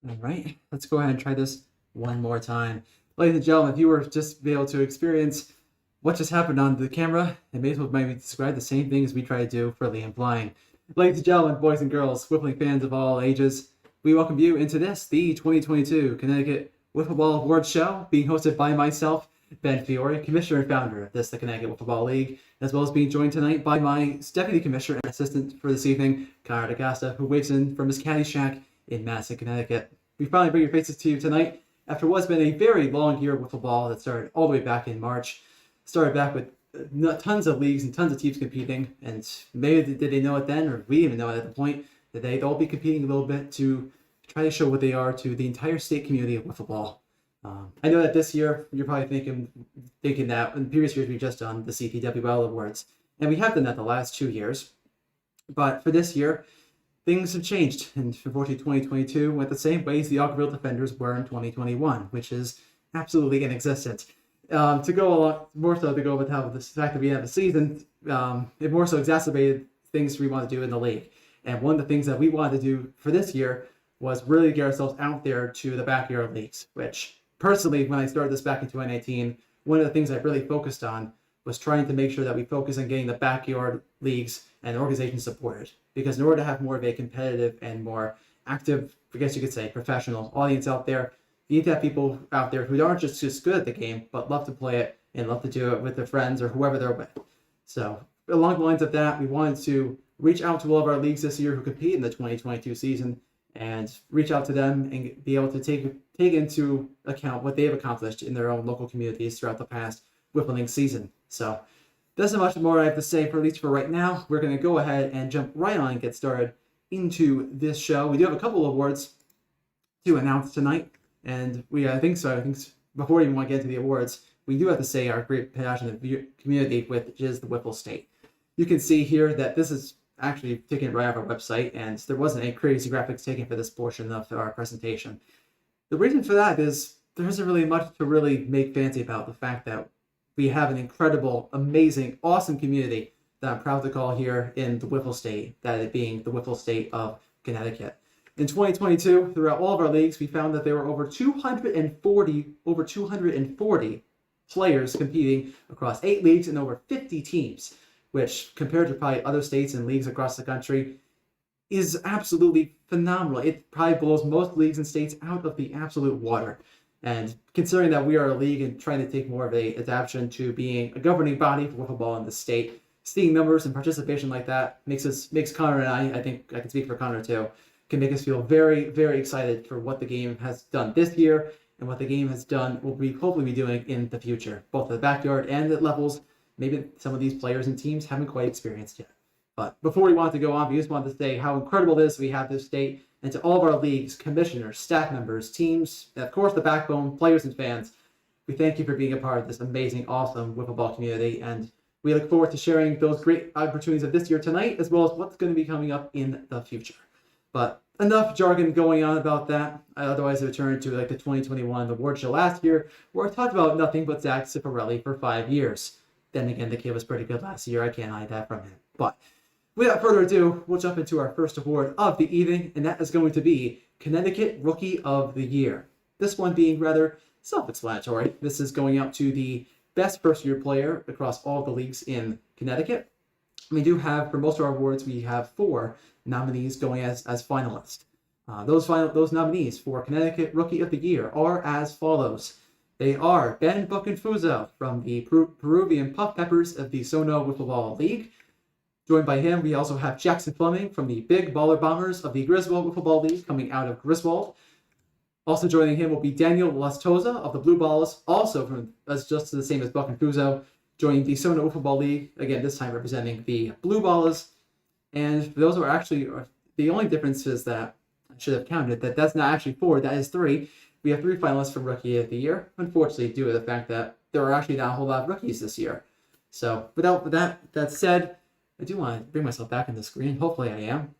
All right, let's go ahead and try this one more time. Ladies and gentlemen, if you were just be able to experience what just happened on the camera, it may as well maybe describe the same thing as we try to do for Liam flying. Ladies and gentlemen, boys and girls, Wiffling fans of all ages, we welcome you into this, the 2022 Connecticut Wiffle Ball Awards show, being hosted by myself, Ben Fiore, commissioner and founder of the Connecticut Wiffle Ball League, as well as being joined tonight by my deputy commissioner and assistant for this evening, Conor DeCosta, who waves in from his caddy shack in Madison, Connecticut. We finally bring your faces to you tonight after what's been a very long year of wiffle ball that started all the way back in March. Started back with tons of leagues and tons of teams competing, and maybe did they know it then, or we even know it at the point, that they'd all be competing a little bit to try to show what they are to the entire state community of wiffle ball. I know that this year you're probably thinking that in previous years we've just done the CT Wiffle Awards, and we have done that the last 2 years, but for this year things have changed, and unfortunately 2022 went the same way as the Ogville Defenders were in 2021, which is absolutely inexistent. To go with how the fact that we have a season, it more so exacerbated things we want to do in the league. And one of the things that we wanted to do for this year was really get ourselves out there to the backyard leagues, which personally, when I started this back in 2019, one of the things I really focused on was trying to make sure that we focus on getting the backyard leagues and organizations supported. Because in order to have more of a competitive and more active, I guess you could say, professional audience out there, you need to have people out there who aren't just good at the game, but love to play it and love to do it with their friends or whoever they're with. So along the lines of that, we wanted to reach out to all of our leagues this year who compete in the 2022 season and reach out to them and be able to take into account what they have accomplished in their own local communities throughout the past Wiffling season. So there's not much more I have to say, for at least for right now. We're going to go ahead and jump right on and get started into this show. We do have a couple of awards to announce tonight, and I think before we even want to get into the awards, we do have to say our great passion of the community, which is the Wiffle State. You can see here that this is actually taken right off our website, and there wasn't any crazy graphics taken for this portion of our presentation. The reason for that is there isn't really much to really make fancy about the fact that we have an incredible, amazing, awesome community that I'm proud to call here in the Wiffle State, that it being the Wiffle State of Connecticut. In 2022, throughout all of our leagues, we found that there were over 240 players competing across 8 leagues and over 50 teams, which compared to probably other states and leagues across the country is absolutely phenomenal. It probably blows most leagues and states out of the absolute water. And considering that we are a league and trying to take more of a adaptation to being a governing body for wiffle ball in the state, seeing numbers and participation like that makes Conor and I think I can speak for Conor too, can make us feel very, very excited for what the game has done this year and what the game has done will be hopefully be doing in the future, both at the backyard and at levels maybe some of these players and teams haven't quite experienced yet. But before we want to go on, we just wanted to say how incredible it is we have this state, and to all of our leagues, commissioners, staff members, teams, and of course the backbone, players and fans, we thank you for being a part of this amazing, awesome wiffle ball community, and we look forward to sharing those great opportunities of this year tonight, as well as what's going to be coming up in the future. But enough jargon going on about that. Otherwise, I would turn to the 2021 award show last year, where I talked about nothing but Zach Ciparelli for 5 years. Then again, the kid was pretty good last year. I can't hide that from him. But without further ado, we'll jump into our first award of the evening, and that is going to be Connecticut Rookie of the Year. This one being rather self-explanatory. This is going out to the best first-year player across all of the leagues in Connecticut. We do have, for most of our awards, we have 4 nominees going as finalists. Those nominees for Connecticut Rookie of the Year are as follows. They are Ben Buckenfuso from the Peruvian Puff Peppers of the Sono Wiffle Ball League. Joined by him, we also have Jackson Fleming from the Big Baller Bombers of the Griswold Wiffle Ball League, coming out of Griswold. Also joining him will be Daniel Lastoza of the Blue Balls, also just the same as Buckenfuso, joining the Sono Wiffle Ball League, again, this time representing the Blue Balls. And those are actually, the only difference is that, I should have counted, that's not actually 4, that is 3. We have 3 finalists for Rookie of the Year, unfortunately due to the fact that there are actually not a whole lot of rookies this year. So without that said, I do want to bring myself back on the screen. Hopefully I am.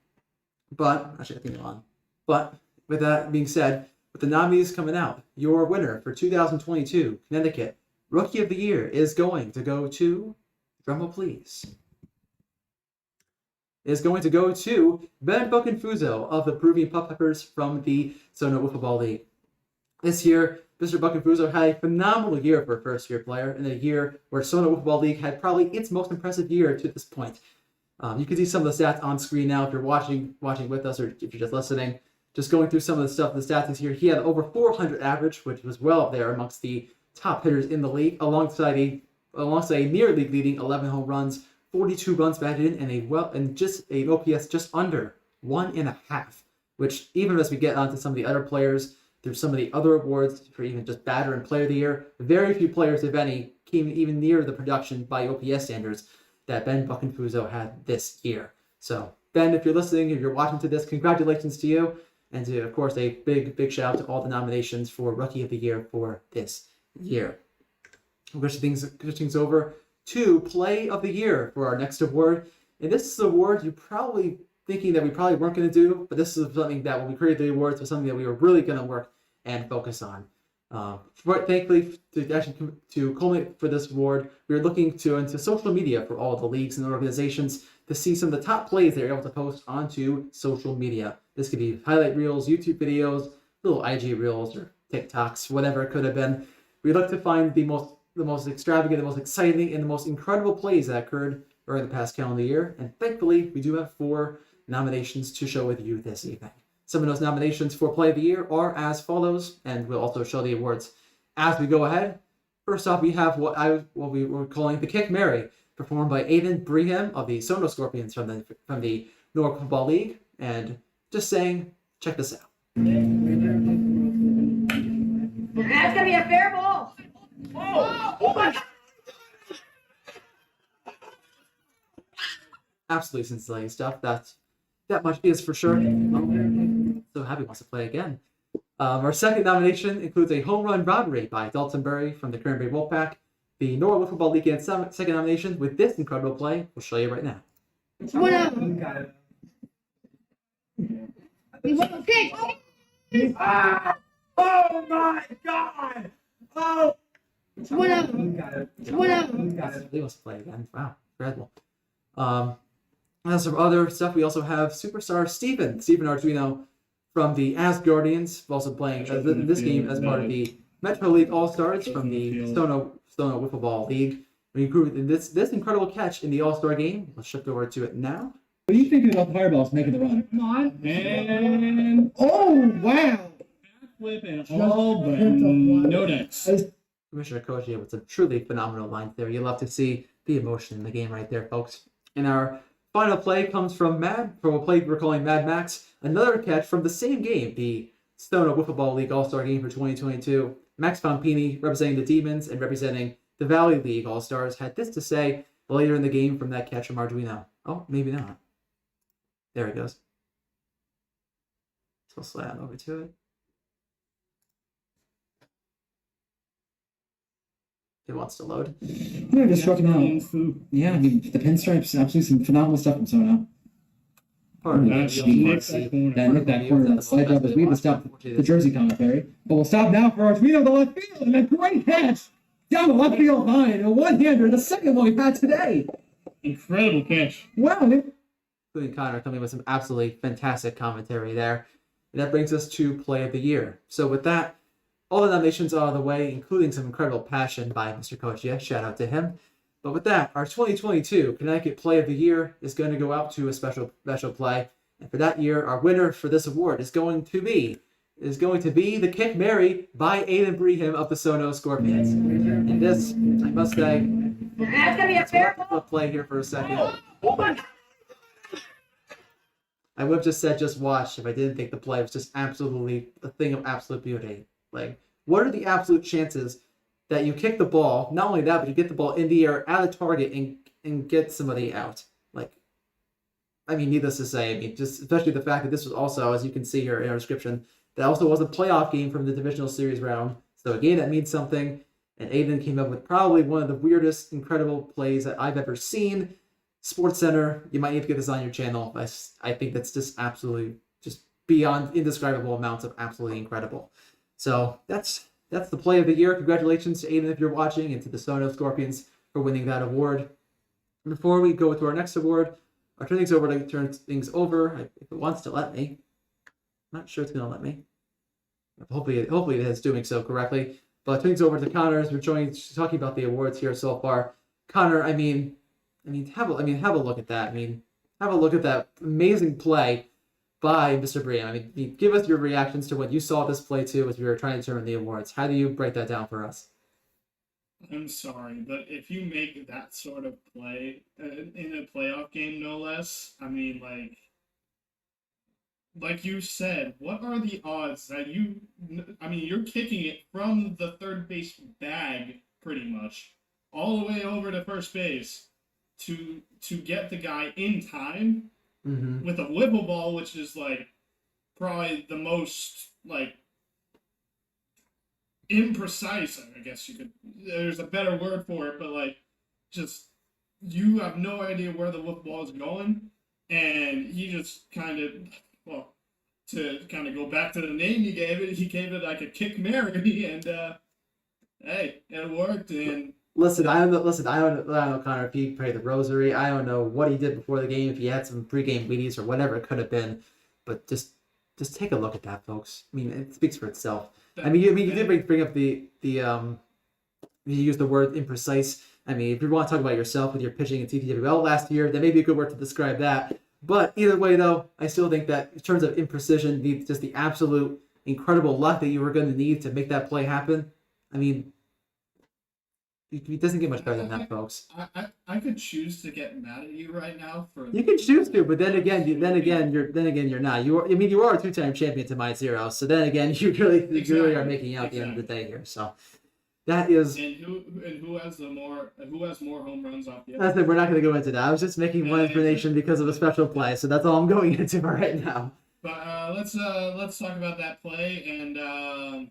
But, actually I think I'm on. But with that being said, with the nominees coming out, your winner for 2022 Connecticut Rookie of the Year is going to go to, drumroll please, is going to go to Ben Buckenfuso of the Peruvian Pup Peppers from the Sono Wiffle Ball League. This year, Mr. Buckenfuso had a phenomenal year for a first-year player, in a year where Sono Wiffle Ball League had probably its most impressive year to this point. You can see some of the stats on screen now if you're watching with us, or if you're just listening. Just going through some of the stuff, the stats this year. He had over 400 average, which was well up there amongst the top hitters in the league, alongside a near league leading 11 home runs, 42 runs batted in, and just a OPS just under 1.5. Which, even as we get onto some of the other players, through some of the other awards for even just batter and player of the year, very few players, if any, came even near the production by OPS standards that Ben Buckenfuso had this year. So, Ben, if you're listening, if you're watching to this, congratulations to you. And to, of course, a big shout out to all the nominations for Rookie of the Year for this year. We'll push things over to Play of the Year for our next award. And this is an award you're probably thinking that we probably weren't going to do, but this is something that when we created the awards was something that we were really going to work and focus on. Thankfully, to culminate for this award, we are looking into social media for all the leagues and organizations to see some of the top plays they're able to post onto social media. This could be highlight reels, YouTube videos, little IG reels, or TikToks, whatever it could have been. We look to find the most extravagant, the most exciting, and the most incredible plays that occurred during the past calendar year. And thankfully, we do have 4 nominations to show with you this evening. Some of those nominations for Play of the Year are as follows, and we'll also show the awards as we go ahead. First off, we have what we were calling the Kick Mary, performed by Aiden Breeham of the Sono Scorpions from the North Football League. And just saying, check this out. That's gonna be a fair ball. Oh my God. Absolutely scintillating stuff. That much is for sure. So happy wants to play again. Our second nomination includes a home run robbery by Dalton Berry from the Cranberry Wolfpack. The North Wiffle Ball League and second nomination with this incredible play. We'll show you right now. What up? We want to pick. Oh my God! Oh! What up? What up? He wants to play again. Wow, incredible. And some other stuff. We also have superstar Stephen Arduino from the Asgardians, also playing this game as part of the Metro League All-Stars from the Sono Wiffle Ball League. We grew this incredible catch in the All-Star game. Let's shift over to it now. What are you thinking about the fireballs making the run? Come on. And Oh, wow! flip and all but no dice. Commissioner Koji with some truly phenomenal lines there. You love to see the emotion in the game right there, folks. And our final play comes from a play we're calling Mad Max. Another catch from the same game, the Sono Wiffle Ball League All-Star game for 2022. Max Pompini, representing the Demons and representing the Valley League All-Stars, had this to say later in the game from that catch from Arduino. Oh, maybe not. There it goes. So we'll slide on over to it. It wants to load. Yeah, just struck him out. Yeah, I mean, the pinstripes, absolutely some phenomenal stuff from Sono. Pardon me, That's you'll see that corner. The side job is we to stop the Jersey commentary. But we'll stop now for Arduino, the left field, and a great catch down the left field line. A one-hander, the second one we've had today. Incredible catch. Wow, including Conor coming with some absolutely fantastic commentary there. And that brings us to Play of the Year. So with that, all the nominations are out of the way, including some incredible passion by Mr. Kochia. Shout out to him. But with that, our 2022 Connecticut Play of the Year is going to go out to a special play. And for that year, our winner for this award is going to be the Kick Mary by Aiden Breeham of the Sono Scorpions. And this, I must say, That's gonna be a fair ball. play here for a second. Oh my God. I would have just said just watch if I didn't think the play was just absolutely a thing of absolute beauty. Like, what are the absolute chances that you kick the ball, not only that, but you get the ball in the air at a target and get somebody out? Like, I mean, needless to say, I mean, just especially the fact that this was also, as you can see here in our description, that also was a playoff game from the divisional series round. So again, that means something. And Aiden came up with probably one of the weirdest, incredible plays that I've ever seen. Sports Center, you might need to get this on your channel. I think that's just absolutely, just beyond indescribable amounts of absolutely incredible. So that's the Play of the Year. Congratulations to Aiden if you're watching, and to the Sono Scorpions for winning that award. Before we go to our next award, I'll turn things over if it wants to let me. I'm not sure it's going to let me. Hopefully it is doing so correctly. But turning things over to Conor as we're talking about the awards here so far. Conor, have a look at that. Have a look at that amazing play by Mr. Bream. Give us your reactions to when you saw this play too as we were trying to determine the awards. How do you break that down for us? I'm sorry, but if you make that sort of play in a playoff game, no less, like you said, what are the odds that you're kicking it from the third base bag pretty much all the way over to first base to get the guy in time with a wiffle ball, which is like probably the most like imprecise, I guess there's a better word for it, but like just you have no idea where the wiffle ball is going, and he just to go back to the name he gave it like a kick Mary, and hey, it worked. And Listen, I don't know, Conor, if he prayed the rosary. I don't know what he did before the game, if he had some pregame Wheaties or whatever it could have been. But just take a look at that, folks. It speaks for itself. You did bring up the you used the word imprecise. If you want to talk about yourself with your pitching in CT Wiffs last year, that may be a good word to describe that. But either way, though, I still think that in terms of imprecision, just the absolute incredible luck that you were going to need to make that play happen. It doesn't get much better than that, folks. I could choose to get mad at you right now for. You can choose to, but then again, you're not. You are a 2-time champion to my 0. So then again, you really are making out at the end of the day here. So that is. And who has more home runs off the. We're not going to go into that. I was just making one explanation because of a special play, so that's all I'm going into right now. But let's talk about that play, and I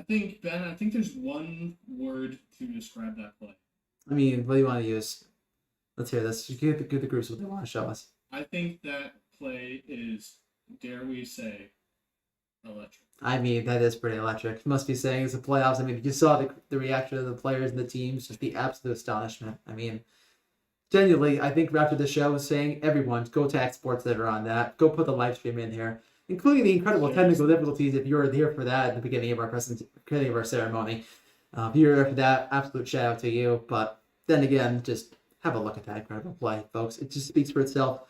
think there's one word to describe that play. What do you want to use? Let's hear this. Give the groups what they want to show us. I think that play is, dare we say, electric. That is pretty electric. It must be saying it's the playoffs. You saw the reaction of the players and the teams, just the absolute astonishment. Genuinely, I think after the show was saying, everyone, go tag sports that are on that. Go put the live stream in here, including the incredible technical difficulties. If you were there for that at the beginning of our ceremony, if you were there for that, absolute shout out to you. But then again, just have a look at that incredible play, folks. It just speaks for itself.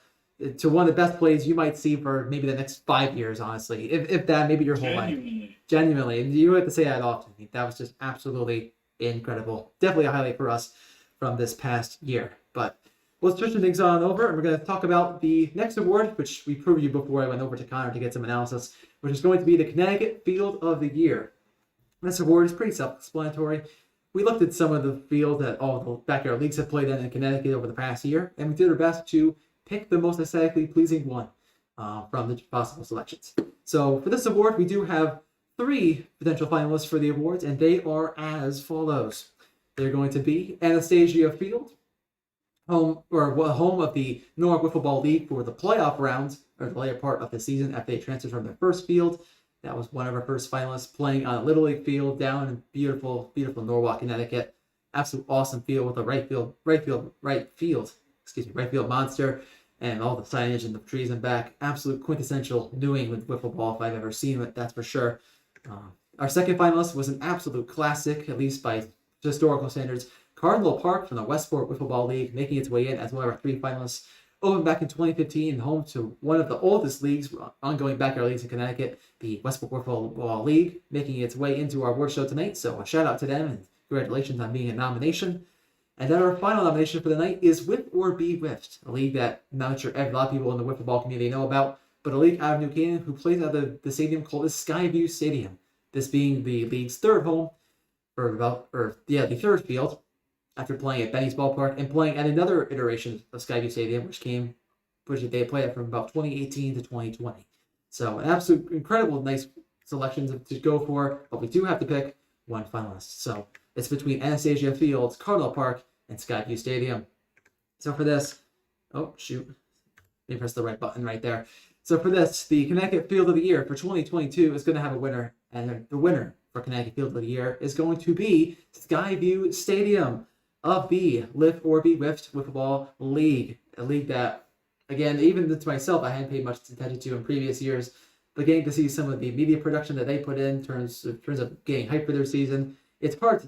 To one of the best plays you might see for maybe the next 5 years, honestly, if that, maybe your whole life. Genuinely, and you have to say that often. That was just absolutely incredible. Definitely a highlight for us from this past year. But let's switch things on over, and we're going to talk about the next award, which we previewed before I went over to Conor to get some analysis, which is going to be the Connecticut Field of the Year. This award is pretty self-explanatory. We looked at some of the fields that all the backyard leagues have played in Connecticut over the past year, and we did our best to pick the most aesthetically pleasing one from the possible selections. So for this award, we do have 3 potential finalists for the awards, and they are as follows. They're going to be Anastasia Field, home of the Norwalk Wiffle Ball League for the playoff rounds, or the later part of the season after they transferred from their first field. That was one of our first finalists playing on a Little League field down in beautiful Norwalk, Connecticut. Absolute awesome field with a right field monster and all the signage and the trees in back. Absolute quintessential New England wiffle ball if I've ever seen it, that's for sure. Our second finalist was an absolute classic, at least by historical standards. Cardinal Park from the Westport Wiffle Ball League, making its way in as one of our 3 finalists. Opened back in 2015, home to one of the oldest leagues, ongoing backyard leagues in Connecticut, the Westport Wiffle Ball League, making its way into our award show tonight. So a shout out to them and congratulations on being a nomination. And then our final nomination for the night is Whiff or Be Whiffed, a league that I'm not sure a lot of people in the wiffle ball community know about, but a league out of New Canaan who plays out of the stadium called the Skyview Stadium. This being the league's 3rd home, the 3rd field, after playing at Benny's Ballpark and playing at another iteration of Skyview Stadium, which they played at from about 2018 to 2020. So an absolute incredible, nice selections to go for, but we do have to pick one finalist. So it's between Anastasia Fields, Cardinal Park, and Skyview Stadium. So for this, let me press the right button right there. So for this, the Connecticut Field of the Year for 2022 is going to have a winner, and the winner for Connecticut Field of the Year is going to be Skyview Stadium of the Live or Be Whiffed Wiffle Ball League. a league that, again, even to myself, I hadn't paid much attention to in previous years. But getting to see some of the media production that they put in terms of getting hype for their season, it's hard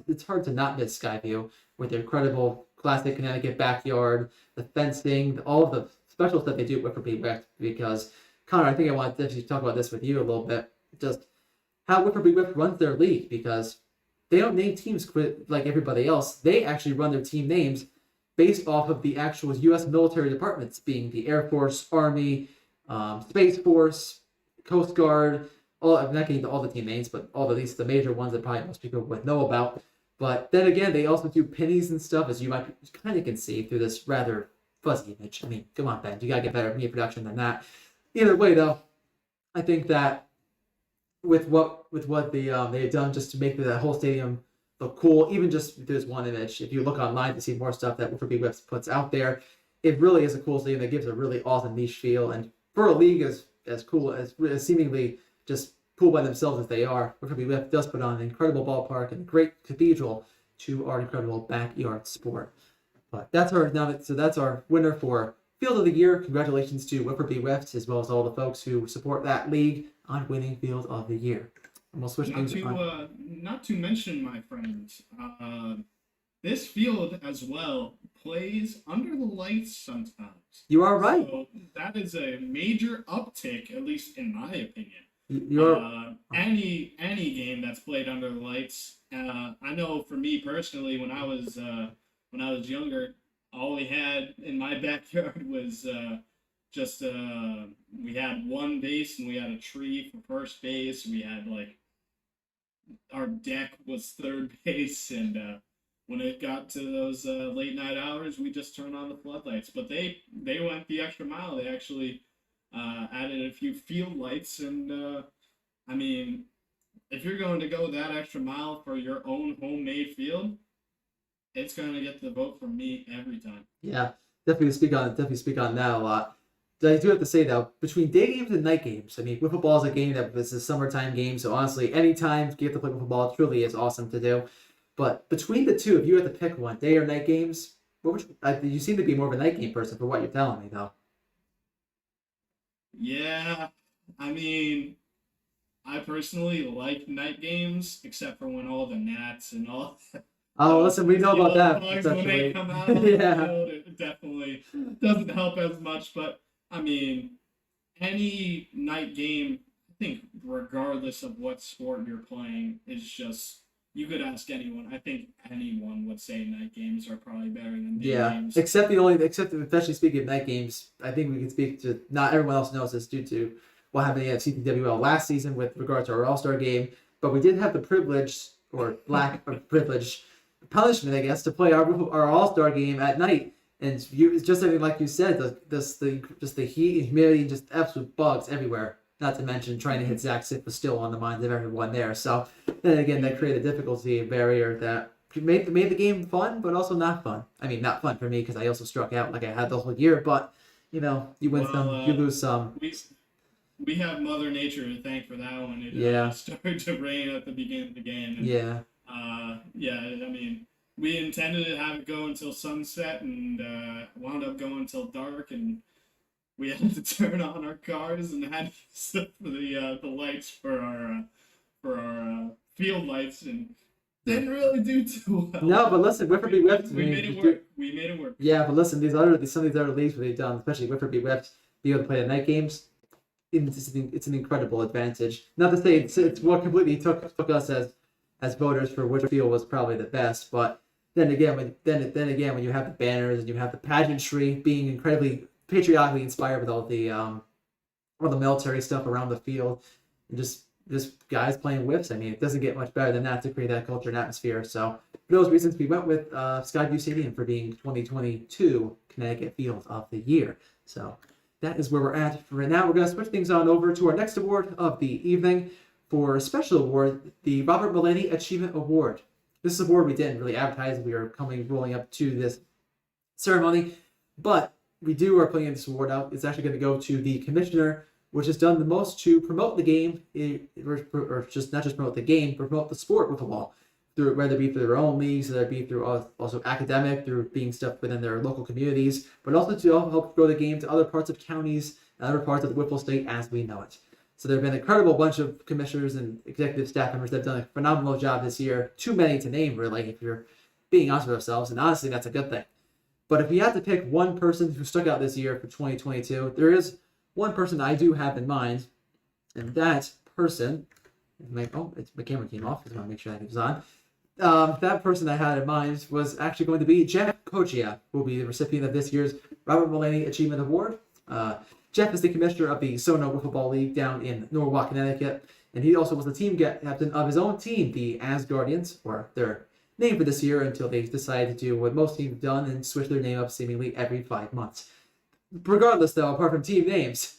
to not miss Skyview with their incredible classic Connecticut backyard, the fencing, all of the special stuff they do at Wiffle Ball. Because Connor, I think I want to actually talk about this with you a little bit, just how Wiffle Ball runs their league, because they don't name teams like everybody else. They actually run their team names based off of the actual U.S. military departments, being the Air Force, Army, Space Force, Coast Guard. I'm not getting into all the team names, but all at least the major ones that probably most people would know about. But then again, they also do pennies and stuff, as you might kind of can see through this rather fuzzy image. I mean, come on, Ben, you gotta get better media production than that. Either way, though, I think that with what they have done just to make that whole stadium look cool, even just there's one image. If you look online to see more stuff that Wiffle Ball puts out there, it really is a cool stadium that gives a really awesome niche feel. And for a league as cool as seemingly just cool by themselves as they are, Wiffle Ball does put on an incredible ballpark and a great cathedral to our incredible backyard sport. But that's our winner for Field of the Year. Congratulations to Wiffle Ball Wiffs, as well as all the folks who support that league on winning Field of the Year. And we'll switch things on. Not to mention, my friends, this field as well plays under the lights sometimes. You are right. So that is a major uptick, at least in my opinion. Any game that's played under the lights. I know for me personally, when I was younger, all we had in my backyard was we had one base and we had a tree for first base. We had our deck was third base, and when it got to those late night hours, we just turned on the floodlights. But they went the extra mile. They actually added a few field lights, and I mean, if you're going to go that extra mile for your own homemade field, it's going to get the vote from me every time. Yeah, definitely speak on that a lot. I do have to say, though, between day games and night games, I mean, Wiffle Ball is a game that is a summertime game, so honestly, anytime you get to play Wiffle Ball, it truly is awesome to do. But between the two, if you had to pick one, day or night games, you seem to be more of a night game person for what you're telling me, though. Yeah, I mean, I personally like night games, except for when all the gnats and all that. Oh, listen, we know about that. When they come out of the field, it definitely doesn't help as much. But, I mean, any night game, I think regardless of what sport you're playing, is just, you could ask anyone. I think anyone would say night games are probably better than day games. Except especially speaking of night games, I think we can speak to, not everyone else knows this due to what happened at CTWL last season with regard to our All-Star game, but we did have the privilege, or lack of privilege, punishment, I guess, to play our All-Star game at night. And it's just like you said, the heat and humidity and just absolute bugs everywhere. Not to mention trying to hit Zach Sip was still on the minds of everyone there. So then again, that created a difficulty, a barrier that made the game fun, but also not fun. I mean, not fun for me because I also struck out like I had the whole year. But you win some, you lose some. We have Mother Nature to thank for that one. It started to rain at the beginning of the game. And, I mean, we intended to have it go until sunset and wound up going until dark, and we had to turn on our cars and had to use the lights for our field lights, and didn't really do too well. No, but listen, Wiffle Ball Wiffs. We made it work. We made it work. Yeah, but listen, some of these other leagues where they've done, especially Wiffle Ball Wiffs, be able to play the night games. It's an incredible advantage. Not to say it's what completely took us as voters for which field was probably the best, but then again when you have the banners and you have the pageantry being incredibly patriotically inspired with all the military stuff around the field, and just guys playing whiffs, I mean, it doesn't get much better than that to create that culture and atmosphere. So for those reasons, we went with Skyview Stadium for being 2022 Connecticut Field of the Year. So that is where we're at for right now. We're going to switch things on over to our next award of the evening. For a special award, the Robert Mullany Achievement Award. This is an award we didn't really advertise. We are rolling up to this ceremony, but we are putting this award out. It's actually going to go to the commissioner, which has done the most to promote the game, or just not just promote the game, but promote the sport Wiffle Ball through whether it be through their own leagues, whether it be through also academic, through being stuff within their local communities, but also to help grow the game to other parts of counties and other parts of the Wiffle State as we know it. So there have been an incredible bunch of commissioners and executive staff members that have done a phenomenal job this year. Too many to name, really, if you're being honest with ourselves, and honestly, that's a good thing. But if you had to pick one person who stuck out this year for 2022, there is one person I do have in mind, and that person, my camera came off, because I want to make sure that it was on. That person I had in mind was actually going to be Jeff Kochia, who will be the recipient of this year's Robert Mullany Achievement Award. Jeff is the commissioner of the Sono Wiffle Ball League down in Norwalk, Connecticut, and he also was the team captain of his own team, the Asgardians, or their name for this year until they decided to do what most teams have done and switch their name up seemingly every 5 months. Regardless, though, apart from team names,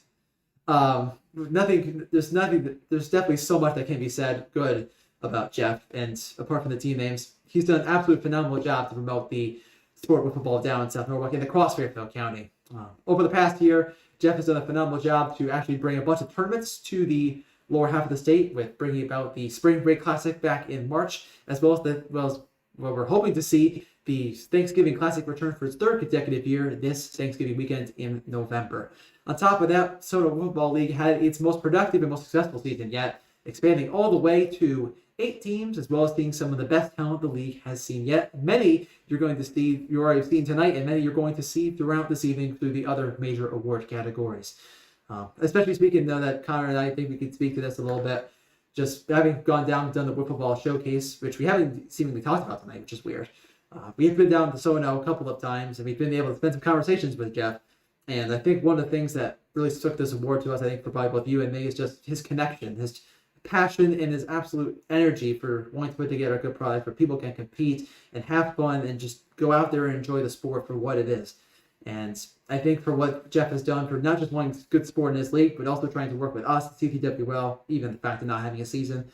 there's definitely so much that can be said good about Jeff, and apart from the team names, he's done an absolute phenomenal job to promote the sport of football down in South Norwalk and across Fairfield County. Over the past year, Jeff has done a phenomenal job to actually bring a bunch of tournaments to the lower half of the state, with bringing about the Spring Break Classic back in March, as well as what we're hoping to see, the Thanksgiving Classic return for its third consecutive year this Thanksgiving weekend in November. On top of that, Sono Wiffle Ball League had its most productive and most successful season yet, expanding all the way to 8 teams, as well as seeing some of the best talent the league has seen yet. Many you're already seen tonight, and many you're going to see throughout this evening through the other major award categories. Especially speaking, though, that Conor and I think we could speak to this a little bit. Just having gone down and done the Wiffle Ball showcase, which we haven't seemingly talked about tonight, which is weird. We've been down to Sono a couple of times, and we've been able to spend some conversations with Jeff. And I think one of the things that really took this award to us, I think, for probably both you and me, is just his connection, his passion, and his absolute energy for wanting to put together a good product where people can compete and have fun and just go out there and enjoy the sport for what it is. And I think for what Jeff has done for not just wanting good sport in his league, but also trying to work with us at CTWL, even the fact of not having a season,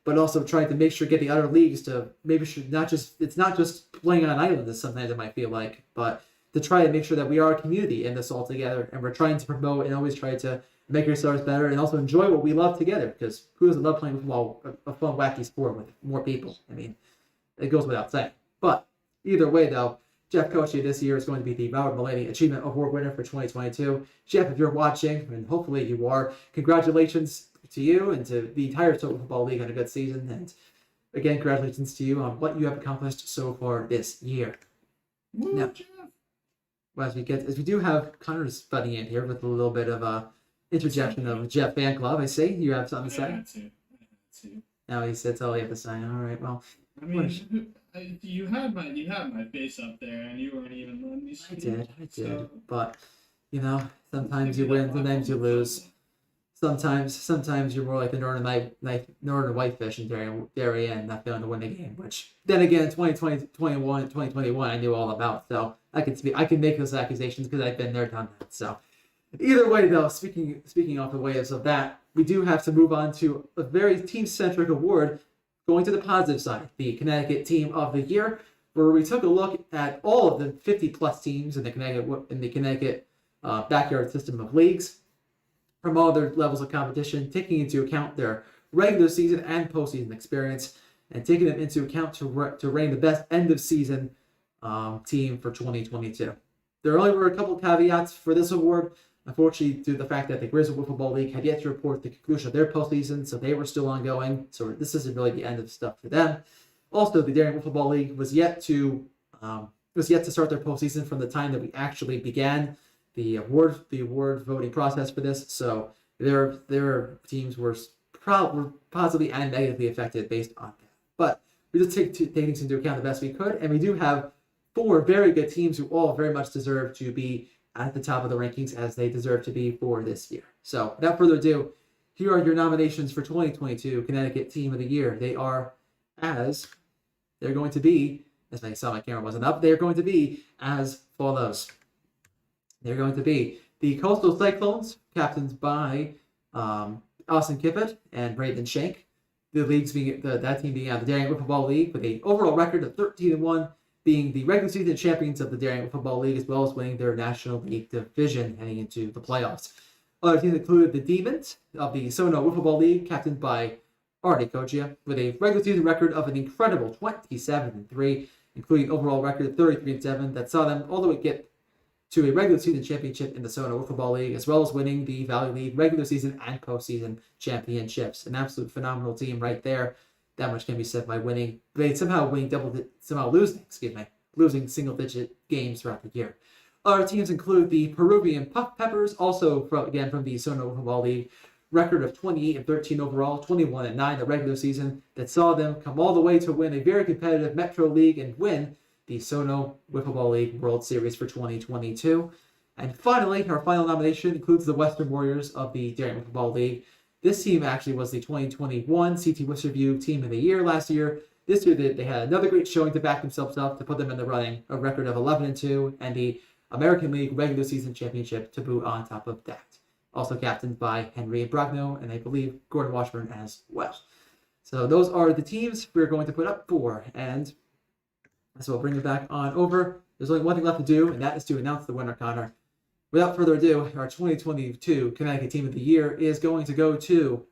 but also trying to make sure get the other leagues to maybe it's not just playing on an island as sometimes it might feel like, but to try to make sure that we are a community in this all together, and we're trying to promote and always try to make ourselves better and also enjoy what we love together, because who doesn't love playing football, a fun, wacky sport with more people? I mean, it goes without saying. But either way, though, Jeff Kochia this year is going to be the Robert Mullany Achievement Award winner for 2022. Jeff, if you're watching, and hopefully you are, congratulations to you and to the entire Sono Football League on a good season. And again, congratulations to you on what you have accomplished so far this year. Woo, now, Jeff. Well, as we do have Conor's butting in here with a little bit of a interjection of Jeff fan club. I see you have something to say. I had to. Now he said, "All you have to say." All right, well. I mean, you had my face up there, and you weren't even letting me speak. I did. So, But sometimes you win, sometimes you lose. Sometimes you're more like the northern whitefish in Darien, not feeling to win the game. Which then again, 2021, I knew all about. So I can make those accusations because I've been there, done that. So either way, though, speaking off the waves of that, we do have to move on to a very team-centric award. Going to the positive side, the Connecticut Team of the Year, where we took a look at all of the 50-plus teams in the Connecticut backyard system of leagues from all their levels of competition, taking into account their regular season and postseason experience, and taking them into account to reign the best end-of-season team for 2022. There only were a couple caveats for this award. Unfortunately, due to the fact that the Grizzly Wiffle Ball League had yet to report the conclusion of their postseason, so they were still ongoing. So this isn't really the end of stuff for them. Also, the Darien Wiffle Ball League was yet to start their postseason from the time that we actually began the award voting process for this. So their teams were positively and negatively affected based on that. But we just take things into account the best we could, and we do have 4 very good teams who all very much deserve to be at the top of the rankings as they deserve to be for this year. So without further ado, here are your nominations for 2022 Connecticut Team of the Year. They're going to be, as I saw my camera wasn't up, they're going to be as follows. They're going to be the Coastal Cyclones, captained by Austin Kippett and Braden Shank. That team being out of the Darien Wiffle Ball League with an overall record of 13-1, being the regular season champions of the Darien Wiffle Ball League, as well as winning their National League division heading into the playoffs. Other teams included the Demons of the Sono Wiffle Ball League, captained by Articogia, with a regular season record of an incredible 27-3, including overall record of 33-7, that saw them all the way get to a regular season championship in the Sono Wiffle Ball League, as well as winning the Valley League regular season and postseason championships. An absolute phenomenal team right there. That much can be said by winning. They somehow losing single-digit games throughout the year. Other teams include the Peruvian Puff Peppers, also from the Sono Wiffle Ball League. Record of 28-13 overall, 21-9 the regular season, that saw them come all the way to win a very competitive Metro League and win the Sono Wiffle Ball League World Series for 2022. And finally, our final nomination includes the Western Warriors of the Darien Wiffle Ball League. This team actually was the 2021 CT Wiffs Review Team of the Year last year. This year they had another great showing to back themselves up, to put them in the running, a record of 11-2, and the American League regular season championship to boot on top of that. Also captained by Henry Brogno, and I believe Gordon Washburn as well. So those are the teams we're going to put up for, and so we'll bring it back on over. There's only one thing left to do, and that is to announce the winner, Connor. Without further ado, our 2022 Connecticut Team of the Year is going to go to...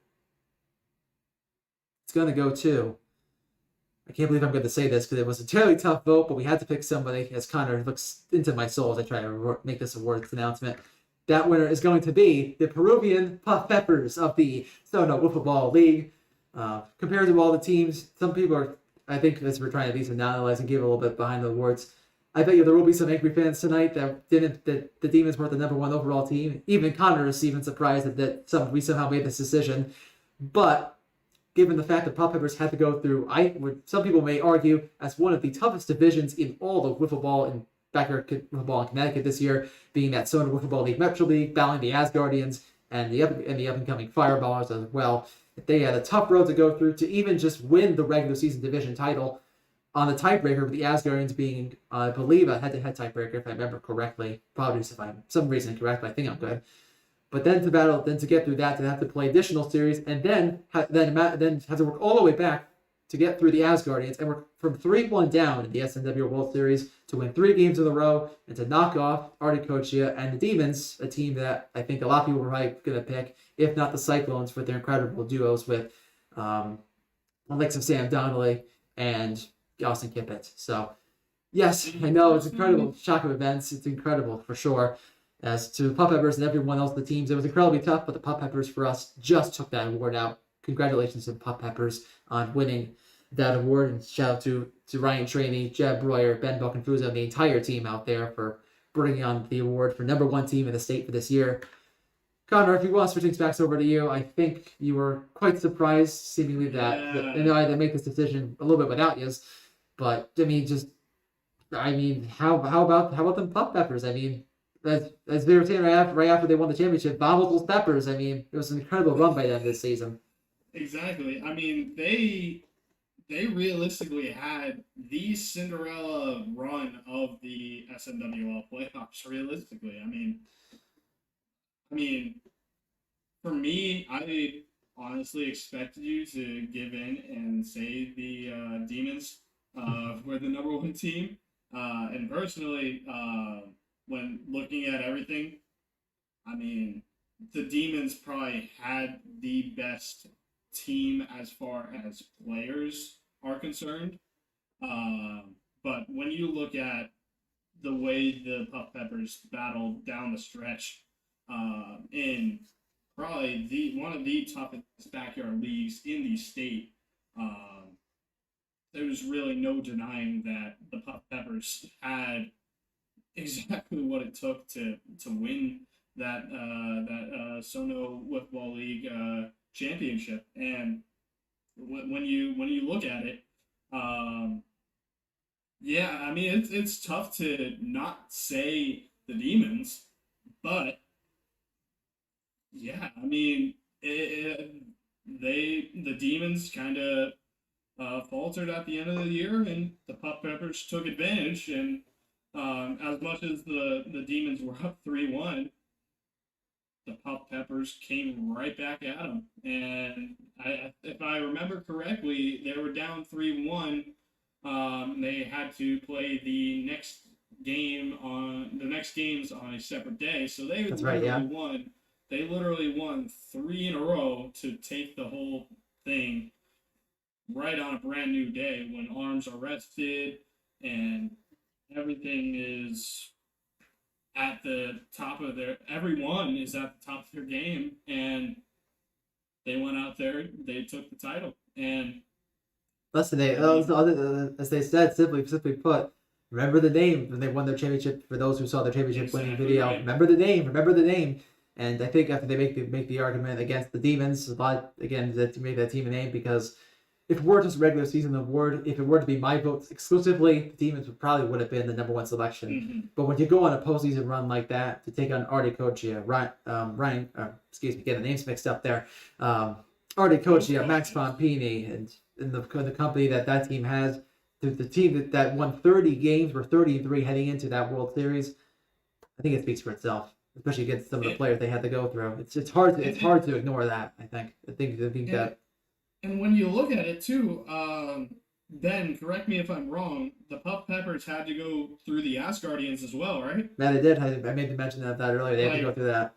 I can't believe I'm going to say this because it was a terribly tough vote, but we had to pick somebody as Connor looks into my soul as I try to make this awards announcement. That winner is going to be the Peruvian Puff Peppers of the Sono Wiffle Ball League. Compared to all the teams, some people are, I think, as we're trying to do some analyze and give a little bit behind the awards, I bet you there will be some angry fans tonight that the Demons weren't the number one overall team. Even Conor is even surprised that we somehow made this decision. But given the fact that Puff Peppers had to go through, some people may argue, as one of the toughest divisions in all of Wiffle Ball and backyard Wiffle Ball in Connecticut this year, being that Sono Wiffle Ball League Metro League, battling the Asgardians and the up-and-coming Fireballers as well. They had a tough road to go through to even just win the regular season division title on the tiebreaker, with the Asgardians being, I believe, a head-to-head tiebreaker, if I remember correctly. Apologies if I'm some reason incorrect, but I think I'm good. But then to get through that, to have to play additional series, and then have to work all the way back to get through the Asgardians, and work from 3-1 down in the SNW World Series to win 3 games in a row and to knock off Articogia and the Demons, a team that I think a lot of people were probably going to pick, if not the Cyclones, with their incredible duos with Alexa Sam Donnelly and Austin Kippett. So, yes, I know it's incredible shock of events. It's incredible for sure. As to the Puff Peppers and everyone else, the teams, it was incredibly tough, but the Puff Peppers for us just took that award out. Congratulations to the Puff Peppers on winning that award, and shout out to Ryan Traney, Jeb Breuer, Ben Buckenfuso, and the entire team out there for bringing on the award for number 1 team in the state for this year. Conor, if you want to switch things back over to you, I think you were quite surprised, seemingly, that I had to make this decision a little bit without you. But how about them Puff Peppers? As they were saying right after they won the championship, Vamos those Peppers. It was an incredible run by them this season. Exactly. They realistically had the Cinderella run of the SNWL playoffs. Realistically, for me, I honestly expected you to give in and say the Demons were the number 1 team. And personally, when looking at everything, the Demons probably had the best team as far as players are concerned. But when you look at the way the Puff Peppers battled down the stretch in probably one of the toughest backyard leagues in the state, there's really no denying that the Puff Peppers had exactly what it took to win that Sono Wiffle Ball League championship. And when you look at it, it's tough to not say the Demons, but the Demons kind of faltered at the end of the year, and the Puff Peppers took advantage. And as much as the Demons were up 3-1, the Puff Peppers came right back at them. And if I remember correctly, they were down 3-1. They had to play the next games on a separate day. So they won. They literally won 3 in a row to take the whole thing. right on a brand new day when arms are rested and everything is at the top of everyone is at the top of their game, and they went out there, they took the title. And listen, as they said, simply put, remember the name when they won their championship. For those who saw their championship winning video, right. remember the name. And I think after they make the argument against the Demons, a lot again to make that team a name, because if it were just a regular season award, if it were to be my vote exclusively, the Demons would have been the number one selection. Mm-hmm. But when you go on a postseason run like that to take on Artie Kochia, get the names mixed up there, Artie Kochia, Max Pompini, and the company that team has, the team that won 30 games, were 33 heading into that World Series, I think it speaks for itself. Especially against some of the players they had to go through. It's hard to ignore that. I think that. And when you look at it too, Ben, correct me if I'm wrong, the Puff Peppers had to go through the Asgardians as well, right? Yeah, they did. I made to mention that earlier. They had to go through that.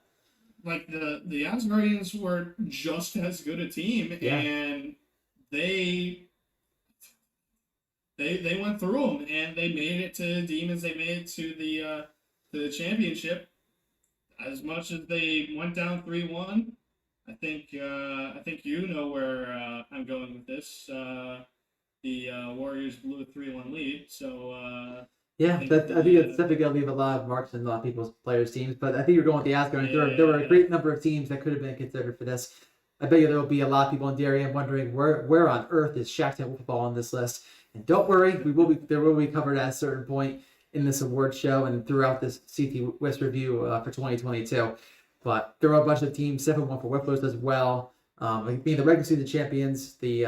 Like the Asgardians were just as good a team, Yeah. and they went through them, and they made it to Demons. They made it to the championship. As much as they went down 3-1, I think you know where I'm going with this. The Warriors blew a 3-1 lead, so Yeah, I think it's definitely going to leave a lot of marks in a lot of people's players' teams. But I think you're going with the Asgard. Yeah. There were a great number of teams that could have been considered for this. I bet you there will be a lot of people in Darien wondering where on earth is Shacktown Wiffle Ball on this list. And don't worry, there will be covered at a certain point in this award show and throughout this CT Wiffs review for 2022. But there are a bunch of teams, 7-1 for Wifflers as well. Being the regular season champions, if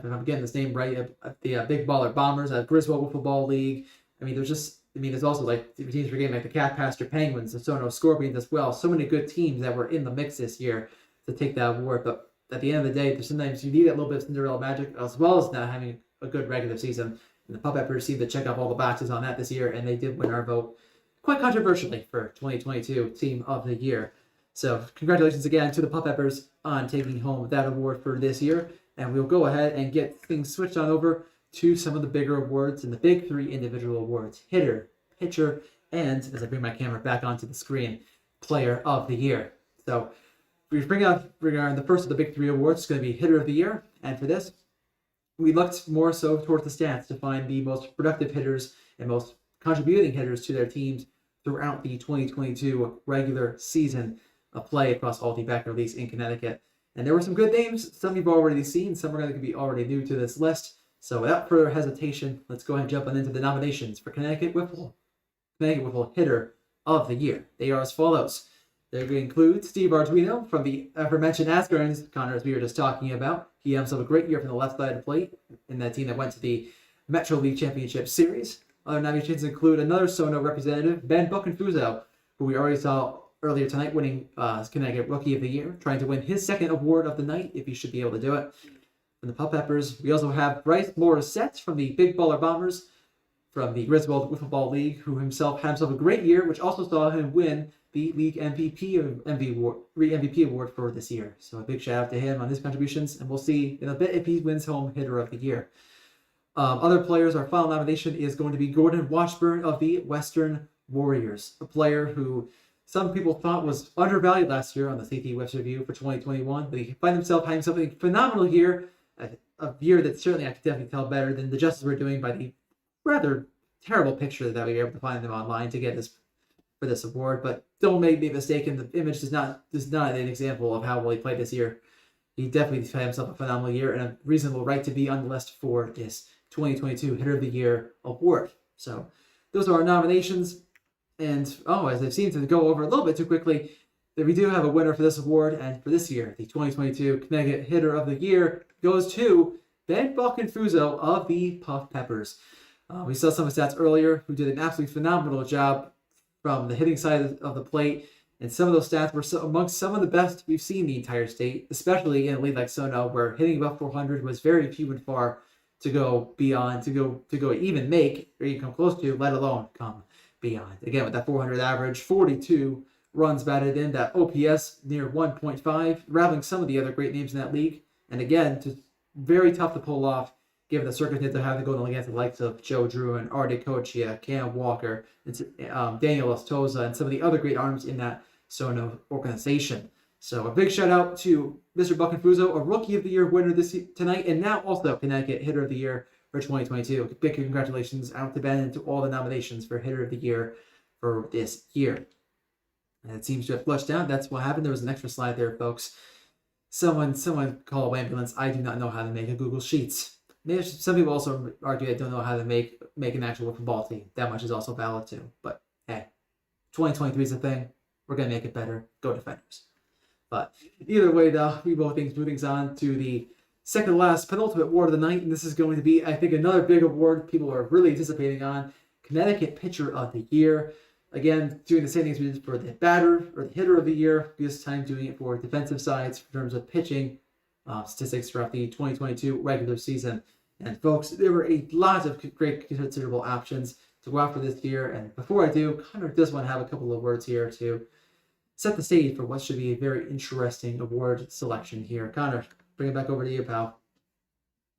I'm getting this name right, the Big Baller Bombers, Griswold Wiffle Ball League. There's also like teams for game like the Cat Pasture Penguins, the Sono Scorpions as well. So many good teams that were in the mix this year to take that award. But at the end of the day, sometimes you need a little bit of Cinderella magic as well as not having a good regular season. And the Puff Peppers seem to check off all the boxes on that this year, and they did win our vote quite controversially for 2022 Team of the Year. So congratulations again to the Puff Peppers on taking home that award for this year. And we'll go ahead and get things switched on over to some of the bigger awards and the big three individual awards: hitter, pitcher, and, as I bring my camera back onto the screen, player of the year. So we bring on the first of the big three awards. It's going to be hitter of the year. And for this, we looked more so towards the stats to find the most productive hitters and most contributing hitters to their teams throughout the 2022 regular season of play across all the backyard leagues in Connecticut. And there were some good names. Some you've already seen. Some are going to be already new to this list. So without further hesitation, let's go ahead and jump on into the nominations for Connecticut Wiffle Hitter of the Year. They are as follows. They include Steve Arduino from the aforementioned Asgardians, Conor, as we were just talking about. He had himself a great year from the left side of the plate in that team that went to the Metro League Championship Series. Other nominations include another Sono representative, Ben Buckenfuso, who we already saw earlier tonight winning Connecticut Rookie of the Year, trying to win his second award of the night, if he should be able to do it. From the Puff Peppers, we also have Bryce Morissette from the Big Baller Bombers, from the Griswold Wiffle Ball League, who had himself a great year, which also saw him win the league MVP award for this year. So a big shout out to him on his contributions, and we'll see in a bit if he wins home hitter of the year. Other players, our final nomination is going to be Gordon Washburn of the Western Warriors, a player who some people thought was undervalued last year on the CT Wiffs review for 2021, but he having himself a phenomenal year, a year that certainly I could definitely tell better than the justice we're doing by the rather terrible picture that we were able to find them online to get this for this award. But don't make me mistaken, the image is not an example of how well he played this year. He definitely had himself a phenomenal year and a reasonable right to be on the list for this 2022 Hitter of the Year award. So those are our nominations. And as I've seen to go over a little bit too quickly, that we do have a winner for this award. And for this year, the 2022 Connecticut Hitter of the Year goes to Ben Buckenfuso of the Puff Peppers. We saw some of the stats earlier, who did an absolutely phenomenal job from the hitting side of the plate. And some of those stats were amongst some of the best we've seen in the entire state, especially in a league like Sono, where hitting above 400 was very few and far to go beyond, to go even make, or even come close to, let alone come beyond. Again, with that 400 average, 42 runs batted in, that OPS near 1.5, rivaling some of the other great names in that league. And again, very tough to pull off, given the circumstances of having to go against the likes of Joe Drew and DeCosta, Cam Walker, Daniel Estoza, and some of the other great arms in that Sono organization. So a big shout out to Mr. Buckenfuso, a Rookie of the Year winner tonight, and now also Connecticut Hitter of the Year for 2022. Big congratulations out to Ben and to all the nominations for Hitter of the Year for this year. And it seems to have flushed out. That's what happened. There was an extra slide there, folks. Someone call ambulance. I do not know how to make a Google Sheets. Maybe some people also argue they don't know how to make an actual Wiffle Ball team. That much is also valid too. But hey, 2023 is a thing. We're gonna make it better. Go Defenders. But either way, though, we both move things on to the second to last penultimate award of the night, and this is going to be, I think, another big award people are really anticipating on. Connecticut Pitcher of the Year. Again, doing the same things we did for the batter or the hitter of the year, this time doing it for defensive sides in terms of pitching statistics throughout the 2022 regular season. And folks, there were a lot of great considerable options to go after this year. And before I do, Conor does want to have a couple of words here to set the stage for what should be a very interesting award selection here. Conor, bring it back over to you, pal.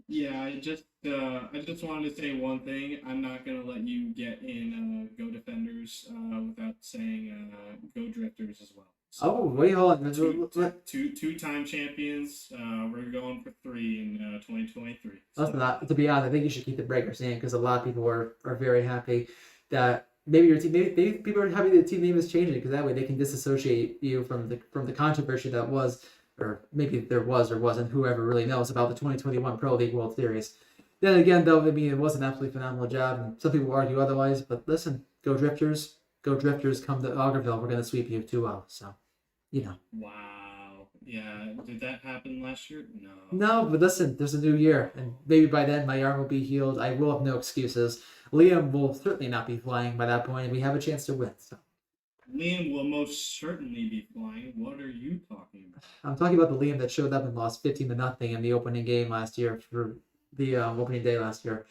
Yeah, I just wanted to say one thing. I'm not gonna let you get in Go Defenders without saying Go Drifters as well. So, Oh, wait, hold on. two-time champions. We're going for 3 in 2023. Listen, to be honest, I think you should keep the breakers in because a lot of people are very happy that maybe your team, maybe people are happy that the team name is changing because that way they can disassociate you from the controversy that was, or maybe there was or wasn't, whoever really knows, about the 2021 Pro League World Series. Then again, though, I mean, it was an absolutely phenomenal job, and some people argue otherwise, but listen, Go Drifters, come to Augerville, we're going to sweep you 2-0, so, you know. Wow. Yeah, did that happen last year? No. No, but listen, there's a new year, and maybe by then my arm will be healed. I will have no excuses. Liam will certainly not be flying by that point, and we have a chance to win, so. Liam will most certainly be flying. What are you talking about? I'm talking about the Liam that showed up and lost 15-0 in the opening game last year for the opening day last year.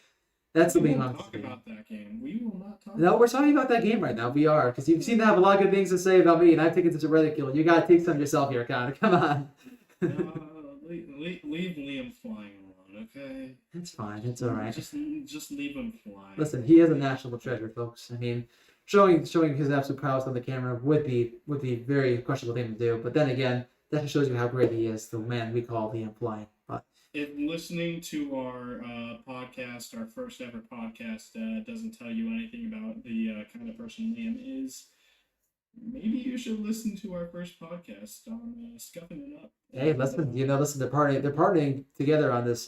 That's the Liam I'm talking about. That game. We will not talk. No, we're talking about that game right now. We are, because you seem to have a lot of good things to say about me, and I've taken such a ridicule. You gotta take some yourself here, Conor. Come on. Leave Liam flying alone, okay? It's fine. It's all right. Just leave him flying. Listen, he is a national treasure, folks. I mean, showing his absolute prowess on the camera would be very questionable thing to do. But then again, that just shows you how great he is, the man we call Liam Flying. But if listening to our podcast, our first ever podcast, doesn't tell you anything about the kind of person Liam is, maybe you should listen to our first podcast on Scuffin It Up. Hey, listen, they're partying together on this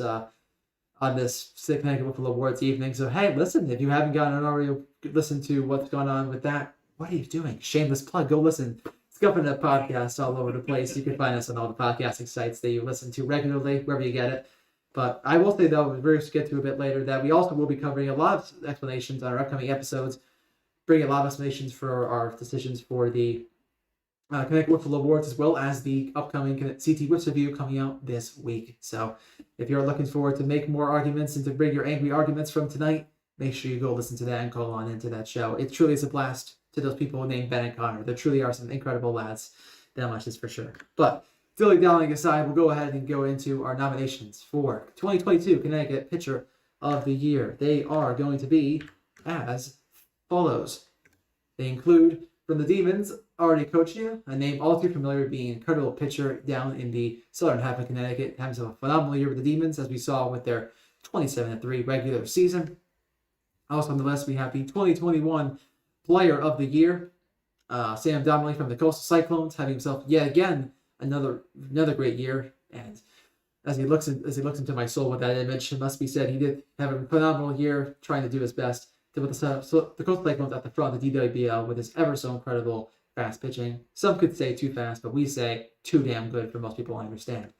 Connecticut Wiffle Awards evening. So hey, listen, if you haven't gotten an already listened to what's going on with that, what are you doing? Shameless plug. Go listen. Scuffin It Up Podcast all over the place. You can find us on all the podcasting sites that you listen to regularly, wherever you get it. But I will say, though, we're going to get to a bit later, that we also will be covering a lot of explanations on our upcoming episodes, bringing a lot of explanations for our decisions for the Connecticut Wiffle Awards, as well as the upcoming CT Wiffs review coming out this week. So if you're looking forward to make more arguments and to bring your angry arguments from tonight, make sure you go listen to that and call on into that show. It truly is a blast to those people named Ben and Conor. There truly are some incredible lads. That much is for sure. But dilly-dallying aside, we'll go ahead and go into our nominations for 2022 Connecticut Pitcher of the Year. They are going to be as follows. They include, from the Demons, DeCosta, a name all too familiar, being an incredible pitcher down in the southern half of Connecticut, having a phenomenal year with the Demons, as we saw with their 27-3 regular season. Also on the list, we have the 2021 Player of the Year, Sam Donnelly from the Coastal Cyclones, having himself yet again another great year. And as he looks into my soul with that image, it must be said he did have a phenomenal year, trying to do his best to put the Coastal Cyclones at the front of the DWBL with his ever so incredible fast pitching. Some could say too fast, but we say too damn good for most people, I understand.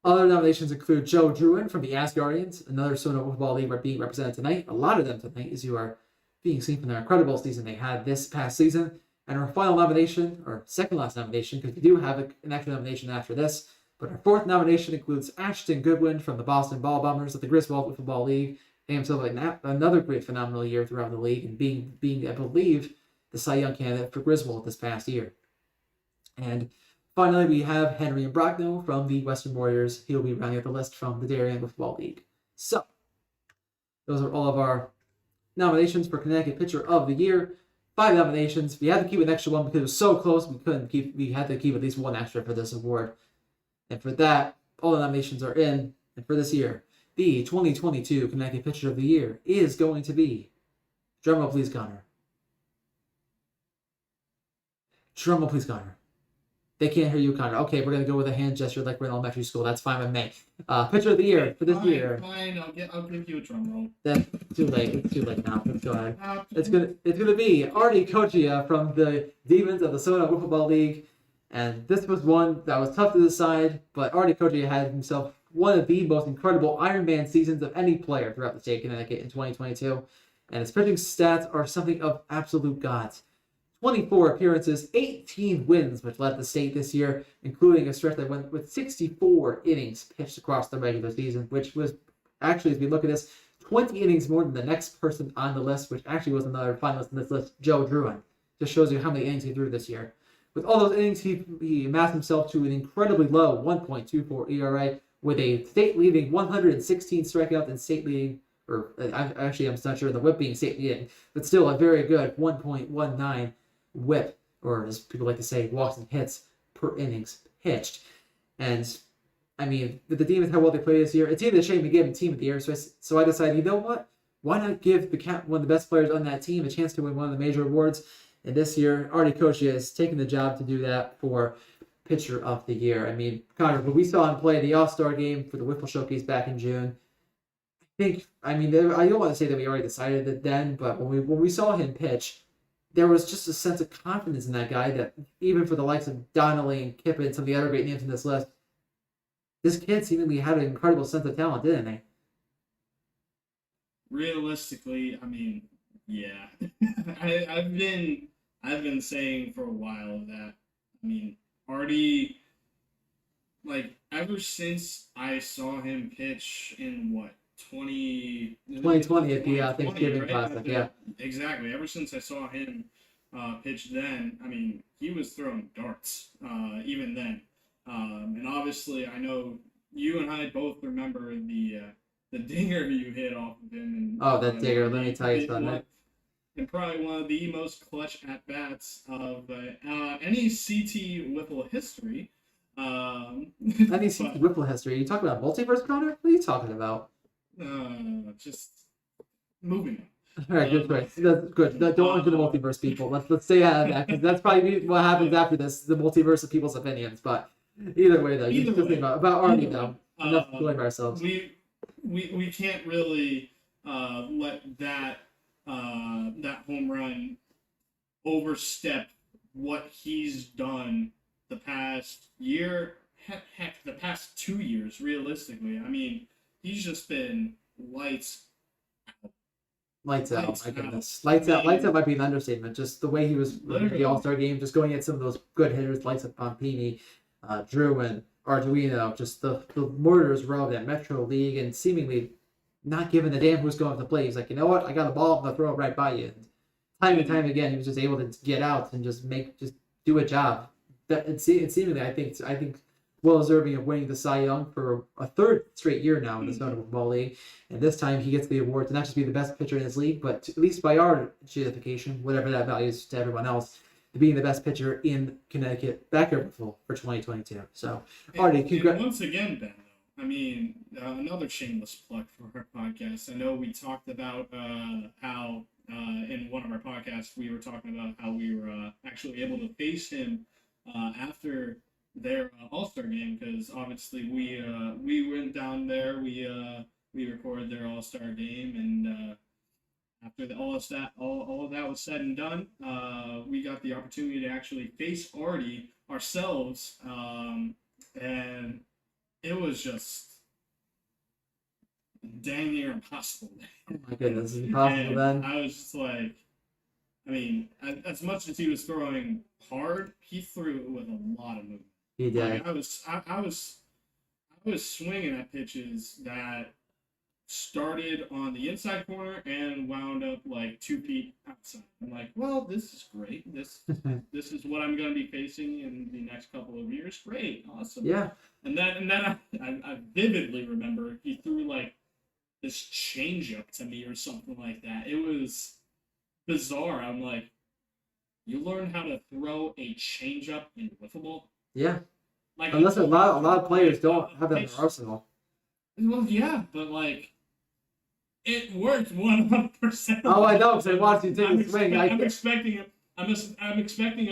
Other nominations include Joe Druin from the Asgardians, another Sono Wiffle Ball league being represented tonight. A lot of them tonight, as you are being seen from their incredible season they had this past season. And our final nomination, or second last nomination, because we do have an extra nomination after this, but our fourth nomination includes Ashton Goodwin from the Boston Ball Bombers of the Griswold Wiffle Ball League. He himself had another great phenomenal year throughout the league, and being I believe, the Cy Young candidate for Griswold this past year. And Finally, we have Henry and Brockno from the Western Warriors. He'll be rounding out the list from the Darien Wiffle Ball League. So, those are all of our nominations for Connecticut Pitcher of the Year. 5 nominations. We had to keep an extra one because it was so close. We had to keep at least one extra for this award. And for that, all the nominations are in. And for this year, the 2022 Connecticut Pitcher of the Year is going to be, drumroll please, Conor. Drumroll please, Conor. They can't hear you, Conor. Okay, we're going to go with a hand gesture like we're in elementary school. That's fine with me. Pitcher of the Year for this year. Fine, I'll give you a drum roll. That's too late. It's too late now. Let's go ahead. It's gonna be Artie Kochia from the Demons of the Soda Wiffle Ball League. And this was one that was tough to decide, but Artie Kochia had himself one of the most incredible Iron Man seasons of any player throughout the state of Connecticut in 2022. And his pitching stats are something of absolute gods. 24 appearances, 18 wins, which led the state this year, including a stretch that went with 64 innings pitched across the regular season, which was actually, as we look at this, 20 innings more than the next person on the list, which actually was another finalist in this list, Joe Druin. Just shows you how many innings he threw this year. With all those innings, he amassed himself to an incredibly low 1.24 ERA with a state-leading 116 strikeouts and state-leading, or I'm not sure the whip being state-leading, but still a very good 1.19 whip, or as people like to say, walks and hits per innings pitched. And I mean, with the Demons, how well they played this year, it's either a shame to give them Team of the Year. So I decided, you know what? Why not give one of the best players on that team a chance to win one of the major awards? And this year, Artie Kochia has taken the job to do that for Pitcher of the Year. I mean, Conor, when we saw him play the All-Star game for the Wiffle Showcase back in June, I don't want to say that we already decided it then, but when we saw him pitch, there was just a sense of confidence in that guy that even for the likes of Donnelly and Kippen and some of the other great names in this list, this kid seemingly had an incredible sense of talent, didn't he? Realistically, I mean, yeah. I've been saying for a while that, I mean, Artie, like, ever since I saw him pitch in 2020 at the Thanksgiving right? Classic, yeah. Exactly. Ever since I saw him pitch then, I mean, he was throwing darts even then. And obviously, I know you and I both remember the dinger you hit off of him. And, that dinger, let me tell you something. And probably one of the most clutch at-bats of any CT Wiffle history. Any CT Wiffle history? Are you talking about multiverse, Conor? What are you talking about? Just moving on. All right, good. That's good. Don't enter the multiverse, people. Let's stay out of that because that's probably what happens after this. The multiverse of people's opinions. But either way, though, you just think about Artie, though. Enough to blame ourselves. We can't really let that home run overstep what he's done the past year. Heck, the past 2 years. Realistically, I mean. He's just been lights out. Lights out, my goodness. Lights out might be an understatement. Just the way he was in the All-Star game, just going at some of those good hitters, lights up Pompini, Druin, Arduino, just the murderers row of that Metro League, and seemingly not giving a damn who's going to play. He's like, you know what? I got a ball, I'm going to throw it right by you. And time and time again, he was just able to get out and just do a job. And seemingly, I think well deserving of winning the Cy Young for a third straight year now in the Soda Wiffle Ball League. And this time he gets the award to not just be the best pitcher in his league, but at least by our justification, whatever that value is to everyone else, to being the best pitcher in Connecticut backyard wiffle for 2022. So, Artie, congrats. Once again, Ben, though, I mean, another shameless plug for our podcast. I know we talked about how in one of our podcasts we were talking about how we were actually able to face him after their All-Star game, because obviously we went down there, we recorded their All-Star game, and after all of that was said and done, we got the opportunity to actually face Artie ourselves, and it was just dang near impossible. Oh my goodness, it's impossible then. I was just like, I mean, as much as he was throwing hard, he threw it with a lot of movement. He did. Like, I was swinging at pitches that started on the inside corner and wound up like 2 feet outside. I'm like, well, this is great. This is what I'm going to be facing in the next couple of years. Great, awesome. Yeah. And then I vividly remember he threw like this changeup to me or something like that. It was bizarre. I'm like, you learn how to throw a changeup in wiffle ball? Yeah. Like Unless a lot of players don't have that in their arsenal. Well, yeah, but like, it worked 100%. Oh, I know, because I watched you take a swing. I'm expecting a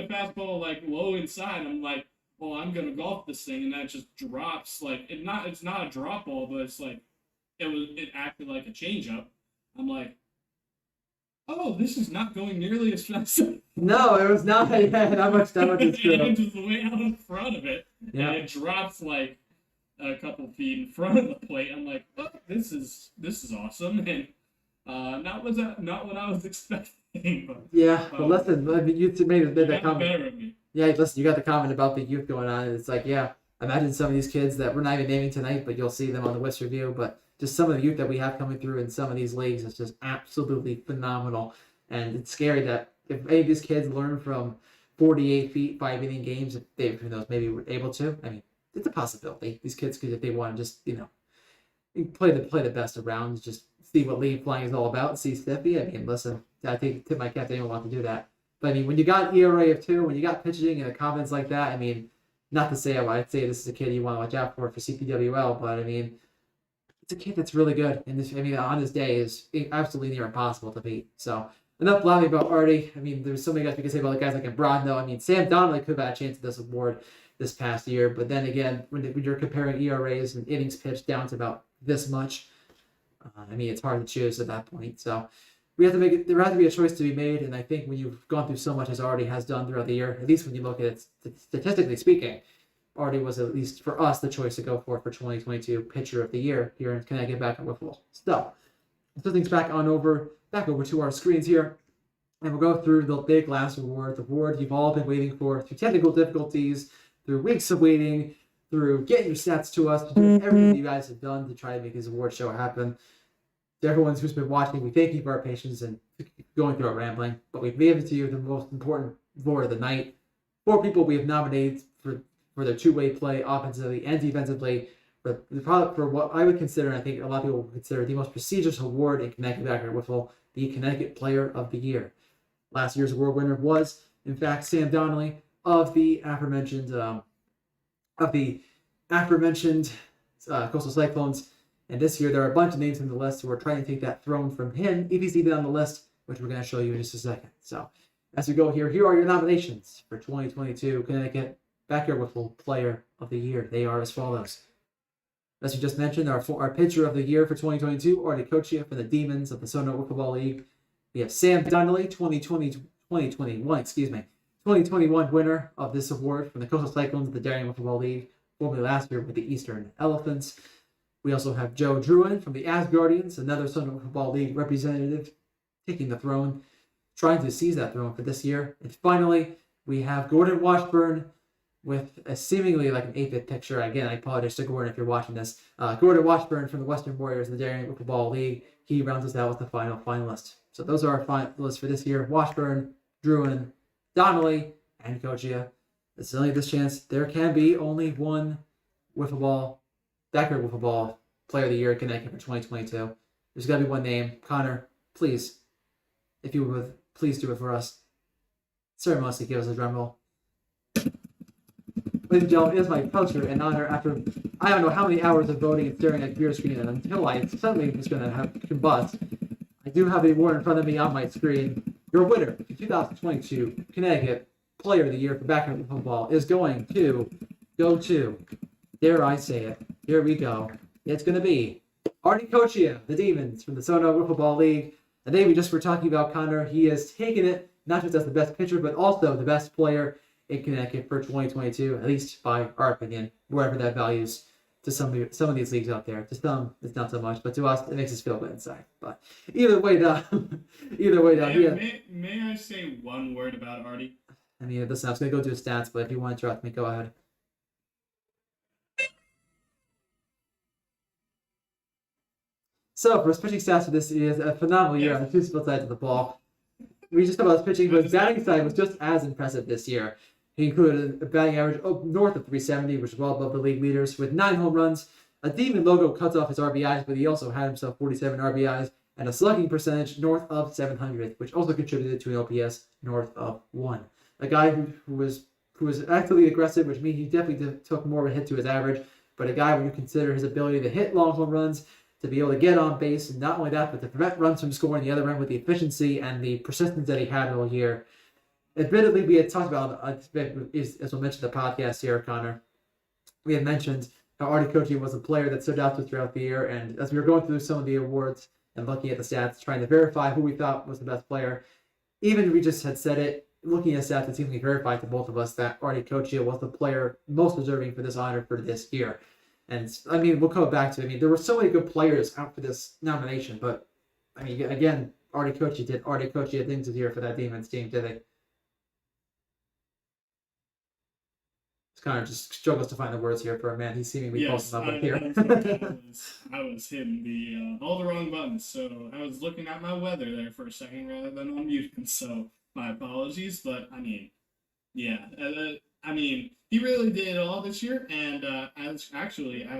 fastball like low inside. I'm like, well, I'm gonna golf this thing, and that just drops. Like, it's not a drop ball, but it's like it acted like a changeup. I'm like, oh, this is not going nearly as fast. No, it was not. Yeah, not much is true. And just way out in front of it, Yeah. and it drops like a couple feet in front of the plate. I'm like, oh, this is awesome, and not what I was expecting. But, Yeah, but listen, I mean, you made that got comment. better at me. Yeah, listen, you got the comment about the youth going on. It's like, yeah, imagine some of these kids that we're not even naming tonight, but you'll see them on the West Review. But just some of the youth that we have coming through in some of these leagues is just absolutely phenomenal. And it's scary that if any of these kids learn from 48 feet, 5 inning games, if they, who knows, maybe were able to. I mean, it's a possibility. These kids could, if they want to just, play the best around, just see what league flying is all about, see Stiffy. I mean, listen, I think tip my cap to anyone want to do that. But I mean, when you got ERA of 2, when you got pitching and the comments like that, I mean, not to say I'd say this is a kid you want to watch out for CPWL, but I mean, it's a kid that's really good. And this, I mean, on his day is absolutely near impossible to beat. So enough blabbing about Artie. I mean, there's so many guys we can say about the guys like Brodno. I mean, Sam Donnelly could have had a chance at this award this past year, but then again, when you're comparing ERAs and innings pitched down to about this much, I mean, it's hard to choose at that point. So there has to be a choice to be made, and I think when you've gone through so much as Artie has done throughout the year, at least when you look at it statistically speaking, Artie was, at least for us, the choice to go for 2022 Pitcher of the Year here in Connecticut back at Wiffle. So let's things back over to our screens here, and we'll go through the big last award, the award you've all been waiting for, through technical difficulties, through weeks of waiting, through getting your stats to us, doing everything you guys have done to try to make this award show happen. To everyone who's been watching, we thank you for our patience and going through our rambling, but we've given to you the most important award of the night. 4 people we have nominated for their two-way play, offensively and defensively, for what I would consider, and I think a lot of people would consider, the most prestigious award in Connecticut back at Wiffle, the Connecticut Player of the Year. Last year's award winner was, in fact, Sam Donnelly of the aforementioned Coastal Cyclones. And this year, there are a bunch of names on the list who are trying to take that throne from him, if he's even on the list, which we're going to show you in just a second. So, as we go here are your nominations for 2022 Connecticut Backyard Wiffle Player of the Year. They are as follows. As we just mentioned, our Pitcher of the Year for 2022, Artie Kochia from the Demons of the Sono Wiffle Ball League. We have Sam Donnelly, 2021 winner of this award from the Coastal Cyclones of the Darien Wiffle Ball League, formerly last year with the Eastern Elephants. We also have Joe Druin from the Asgardians, another Southern Football League representative, taking the throne, trying to seize that throne for this year. And finally, we have Gordon Washburn with a seemingly like an 8-bit picture. Again, I apologize to Gordon if you're watching this. Gordon Washburn from the Western Warriors of the Darien Wiffle Ball League. He rounds us out with the final finalist. So those are our finalists for this year. Washburn, Druin, Donnelly, and Kochia. It's only this chance. There can be only one Wiffle Ball, Backyard Wiffle Ball Player of the Year in Connecticut for 2022. There's got to be one name. Conor, please, if you would, please do it for us. Ceremoniously give us a drum roll. Ladies and gentlemen, it is my pleasure and honor after I don't know how many hours of voting and staring at the beer screen, and until I suddenly was going to have combust, I do have the award in front of me on my screen. Your winner for 2022 Connecticut Player of the Year for Backyard Wiffle Ball is going to go to, dare I say it, here we go. It's going to be Artie Kochia, the Demons from the Sono Wiffle Ball League. The name we just were talking about, Conor, he has taken it not just as the best pitcher, but also the best player in Connecticut for 2022, at least by our opinion, wherever that values to some of these leagues out there. To some, it's not so much, but to us, it makes us feel good inside. But either way, down. May I say one word about Artie? I mean, listen, I was going to go to his stats, but if you want to interrupt me, go ahead. So, for his pitching stats for this, he has a phenomenal year on the two split sides of the ball. we just talked about his pitching, but his batting side was just as impressive this year. He included a batting average north of 370, which is well above the league leaders, with 9 home runs. A demon logo cuts off his RBIs, but he also had himself 47 RBIs and a slugging percentage north of 700, which also contributed to an OPS north of 1. A guy who was actively aggressive, which means he definitely took more of a hit to his average, but a guy when you consider his ability to hit long home runs, to be able to get on base, and not only that, but to prevent runs from scoring the other end with the efficiency and the persistence that he had all year. Admittedly, we had talked about, as we'll mention the podcast here, Connor, we had mentioned how Artie Kochi was a player that stood out to us throughout the year, and as we were going through some of the awards and looking at the stats, trying to verify who we thought was the best player, even we just had said it, looking at stats, it seemed to verify to both of us that Artie Kochi was the player most deserving for this honor for this year. And I mean, we'll come back to it. I mean, there were so many good players out for this nomination, but I mean, again, Artie Kochi did things this year for that Demons team, did they? Just kind of just struggles to find the words here for a man. He's seemingly posting up here. I was hitting all the wrong buttons, so I was looking at my weather there for a second rather than unmuting. So my apologies, but I mean, yeah, I mean, he really did it all this year, and as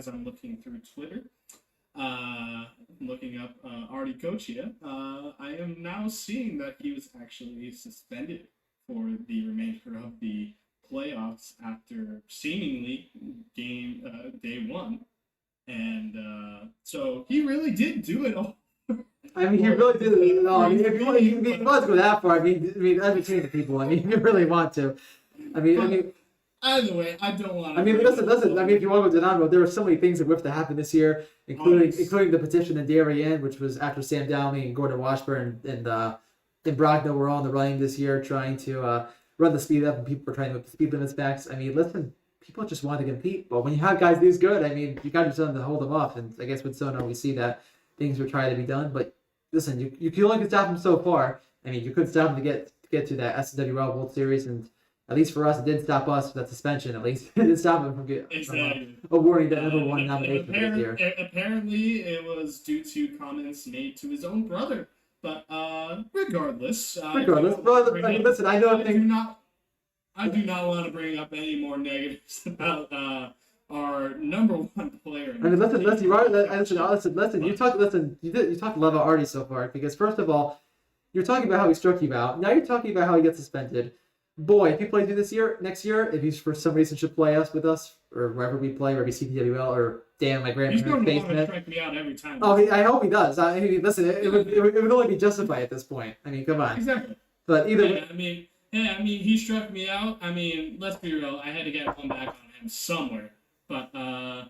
I'm looking through Twitter, looking up Artie Kochi, I am now seeing that he was actually suspended for the remainder of the playoffs after seemingly day 1, and so he really did do it all. I mean, he really did it all. I mean, if you want to go that far, I mean, entertain the people. I mean, if you really want to. I mean, either way, I don't want to. I mean, listen. I mean, if you want to go down the road, there were so many things that whipped to happen this year, including the petition in Darien, which was after Sam Downey and Gordon Washburn and Brogdon were all in the running this year, trying to run the speed up, and people were trying to put the speed limits back. I mean, listen, people just want to compete, but when you have guys this good, I mean, you got to do something to hold them off. And I guess with Sono, we see that things were trying to be done, but listen, you can only stop him so far. I mean, you could stop him to get to that SWL World Series, and at least for us, it didn't stop us with that suspension. At least it didn't stop him from awarding the number 1 nomination for this year. Apparently, it was due to comments made to his own brother. But regardless, I mean, listen, I know I do not want to bring up any more negatives about our number 1 player. I mean, listen. You talked a lot about Artie so far, because first of all, you're talking about how he struck you out. Now you're talking about how he gets suspended. Boy, if he plays you next year, if he's for some reason should play us with us or wherever we play, whether it be CTWL or damn my grandparents' basement. He's going to want to strike me out every time. Oh, I hope he does. I mean, listen, it would only be justified at this point. I mean, come on. Exactly. But either way, I mean, he struck me out. I mean, let's be real. I had to get one back on him somewhere. But yeah,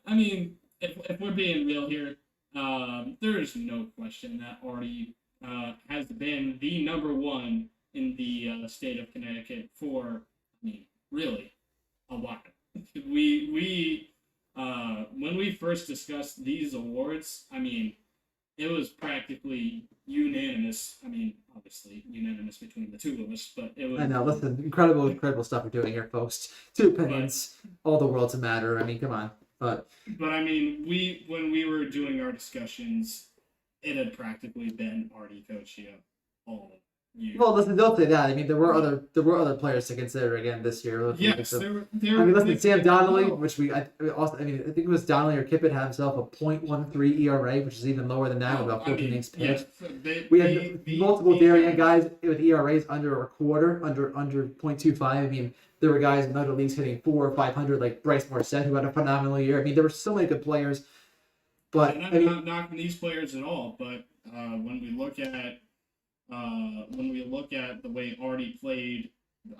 I mean, if we're being real here, there is no question that Artie has been the number 1 in the state of Connecticut for, I mean, really a while. We when we first discussed these awards, I mean, it was practically unanimous. I mean, obviously unanimous between the 2 of us, but it was. I know. Listen, incredible stuff we're doing here, folks. 2 opinions, all the world to matter. I mean, come on. But I mean, when we were doing our discussions, it had practically been Artie Kochi all year. Well, listen, don't say that. I mean, there were other players to consider again this year. Yes, I mean, listen, Sam Donnelly, which I think it was Donnelly or Kippett had himself a .13 ERA, which is even lower than that, with about 14 innings pitched. We had multiple Darien guys with ERAs under a quarter, under .25. I mean, there were guys in other leagues hitting 400 or 500, like Bryce Morissette, who had a phenomenal year. I mean, there were so many good players. But and I'm not knocking these players at all, but when we look at the way Artie played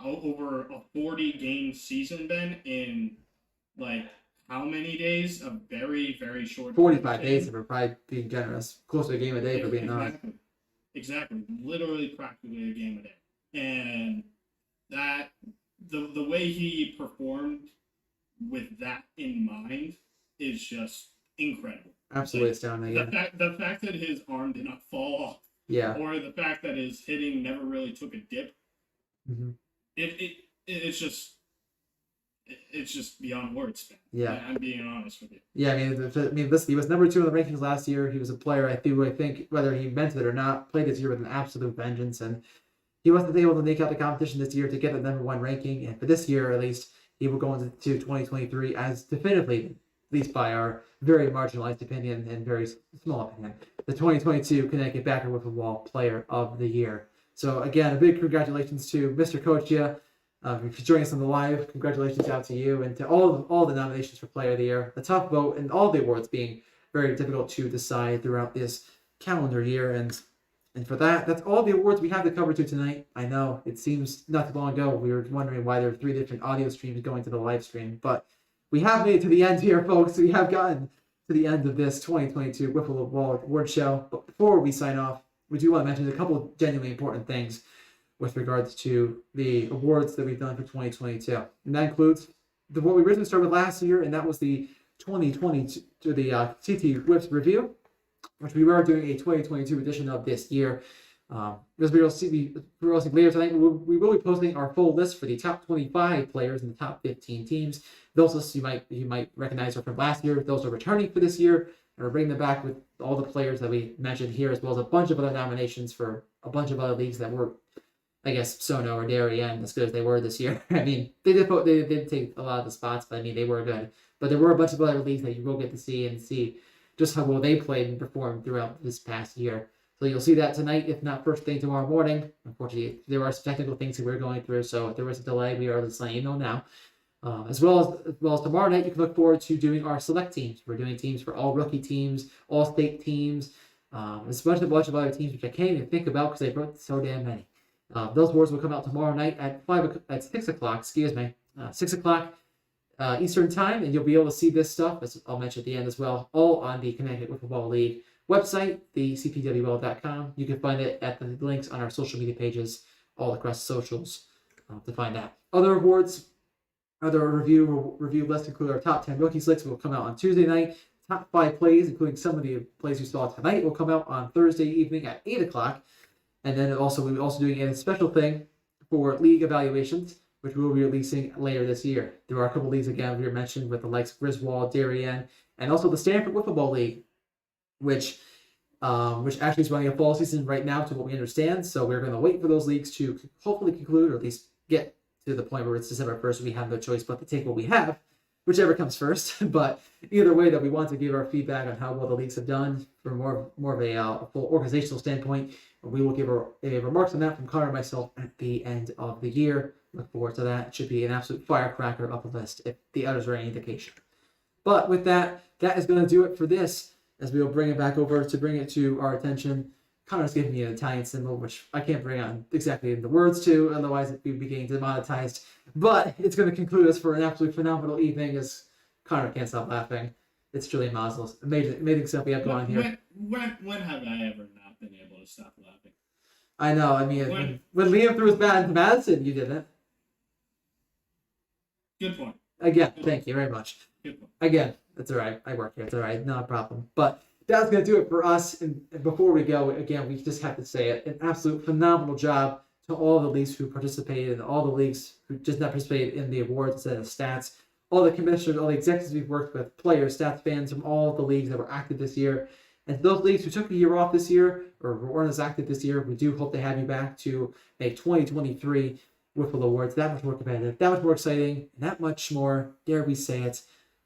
over a 40-game season, Ben, in like how many days? A very, very short 45 days, if we're probably being generous. Close to a game a day, for being honest. Exactly. Literally practically a game a day. And that the way he performed with that in mind is just incredible. Absolutely astounding. The fact that his arm did not fall off. Yeah. Or the fact that his hitting never really took a dip. Mm-hmm. It's just it's just beyond words, man. Yeah. I'm being honest with you. Yeah, I mean, listen, he was number 2 in the rankings last year. He was a player, I think, whether he meant it or not, played this year with an absolute vengeance, and he wasn't able to make out the competition this year to get the number 1 ranking. And for this year, at least, he will go into 2023 as definitively, at least by our very marginalized opinion and very small opinion, the 2022 Connecticut Backer Wiffle Ball Player of the Year. So again, a big congratulations to Mr. Kochia for joining us on the live. Congratulations out to you and to all the nominations for Player of the Year. A tough vote, and all the awards being very difficult to decide throughout this calendar year. And for that's all the awards we have to cover to tonight. I know it seems not too long ago we were wondering why there are 3 different audio streams going to the live stream, but we have made it to the end here, folks. We have gotten to the end of this 2022 Wiffle Ball Award Show. But before we sign off, we do want to mention a couple of genuinely important things with regards to the awards that we've done for 2022. And that includes what we originally started with last year, and that was the 2022 the CT Wiffs review, which we were doing a 2022 edition of this year. As we will see later tonight, we will be posting our full list for the top 25 players and the top 15 teams. Those lists you might recognize are from last year. Those are returning for this year, and we're bringing them back with all the players that we mentioned here, as well as a bunch of other nominations for a bunch of other leagues that were, I guess, Sono or Darien, as good as they were this year. I mean, they did take a lot of the spots, but I mean, they were good. But there were a bunch of other leagues that you will get to see just how well they played and performed throughout this past year. So you'll see that tonight, if not first thing tomorrow morning. Unfortunately, there are some technical things that we're going through, so if there was a delay, we are just letting you know now. As well as tomorrow night, you can look forward to doing our select teams. We're doing teams for all rookie teams, all state teams, there's a bunch of other teams which I can't even think about because they wrote so damn many. Those awards will come out tomorrow night at 6 o'clock. 6 o'clock Eastern time, and you'll be able to see this stuff, as I'll mention at the end as well, all on the Connecticut Wiffle Ball League website, the cpwl.com. You can find it at the links on our social media pages all across socials to find that. Other awards, other review lists include our top 10 rookie slicks will come out on Tuesday night. Top 5 plays, including some of the plays you saw tonight, will come out on Thursday evening at 8 o'clock. And then we'll be also doing a special thing for league evaluations, which we will be releasing later this year. There are a couple leagues, again, we mentioned with the likes of Griswold, Darien, and also the Stanford Wiffle Ball League, which actually is running a fall season right now to what we understand. So we're going to wait for those leagues to hopefully conclude, or at least get to the point where it's December 1st. We have no choice but to take what we have, whichever comes first. But either way, that we want to give our feedback on how well the leagues have done from more of a full organizational standpoint. We will give our remarks on that from Conor and myself at the end of the year. Look forward to that. It should be an absolute firecracker of a list if the others are any indication. But with that is going to do it for this, as we will bring it back over to bring it to our attention. Conor's giving me an Italian symbol, which I can't bring on exactly the words to, otherwise it would be getting demonetized. But it's going to conclude us for an absolute phenomenal evening, as Conor can't stop laughing. It's truly Maslow's amazing stuff we have going on here. When have I ever not been able to stop laughing? I know. I mean, when Liam threw his bat into Madison, you didn't. Good point. Again, thank you very much. Good point. Again, that's all right. I work here. It's all right. Not a problem. But that's going to do it for us. And before we go, again, we just have to say it. An absolute phenomenal job to all the leagues who participated and all the leagues who just not participated in the awards instead of stats. All the commissioners, all the executives we've worked with, players, stats, fans from all the leagues that were active this year. And to those leagues who took a year off this year or weren't as active this year, we do hope to have you back to make 2023 Wiffle Awards that much more competitive, that much more exciting, and that much more, dare we say it,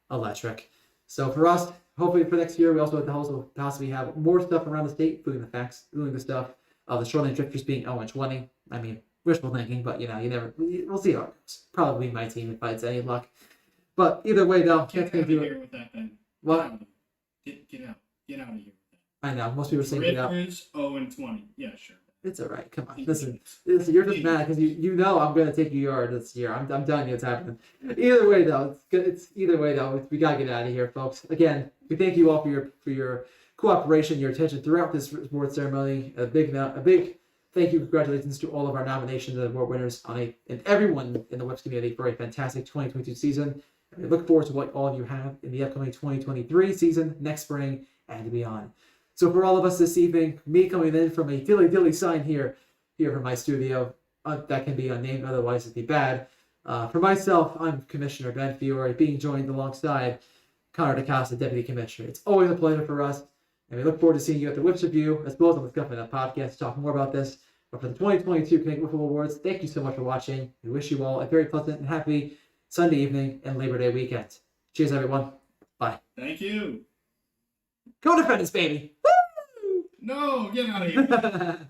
electric. So for us, hopefully for next year, we also possibly have more stuff around the state, including the stuff of the Shoreline Drifters being 0-20. I mean, wishful thinking, but we'll see how it goes. Probably my team if it's any luck. But either way, though, that's going to do it. With that, then. What? Get out of here with that. I know, most people are saying get out. Drifters 0-20. Yeah, sure. It's all right. Come on. Listen, you're just mad because you know I'm going to take you yard this year. I'm telling you it's happening. Either way, though, we got to get out of here, folks. Again, we thank you all for your cooperation, your attention throughout this award ceremony. A big thank you, congratulations to all of our nominations and award winners and everyone in the Wiffs community for a fantastic 2022 season. And we look forward to what all of you have in the upcoming 2023 season, next spring, and beyond. So for all of us this evening, me coming in from a dilly sign here from my studio, that can be unnamed, otherwise it'd be bad. For myself, I'm Commissioner Ben Fiore, being joined alongside Conor DeCosta, Deputy Commissioner. It's always a pleasure for us, and we look forward to seeing you at the Wiffs Review, as well as on the Scuffin It Up Podcast to talk more about this. But for the 2022 Connecticut Wiffle Awards, thank you so much for watching. We wish you all a very pleasant and happy Sunday evening and Labor Day weekend. Cheers, everyone. Bye. Thank you. Go Defenders, baby! Woo! No, get out of here.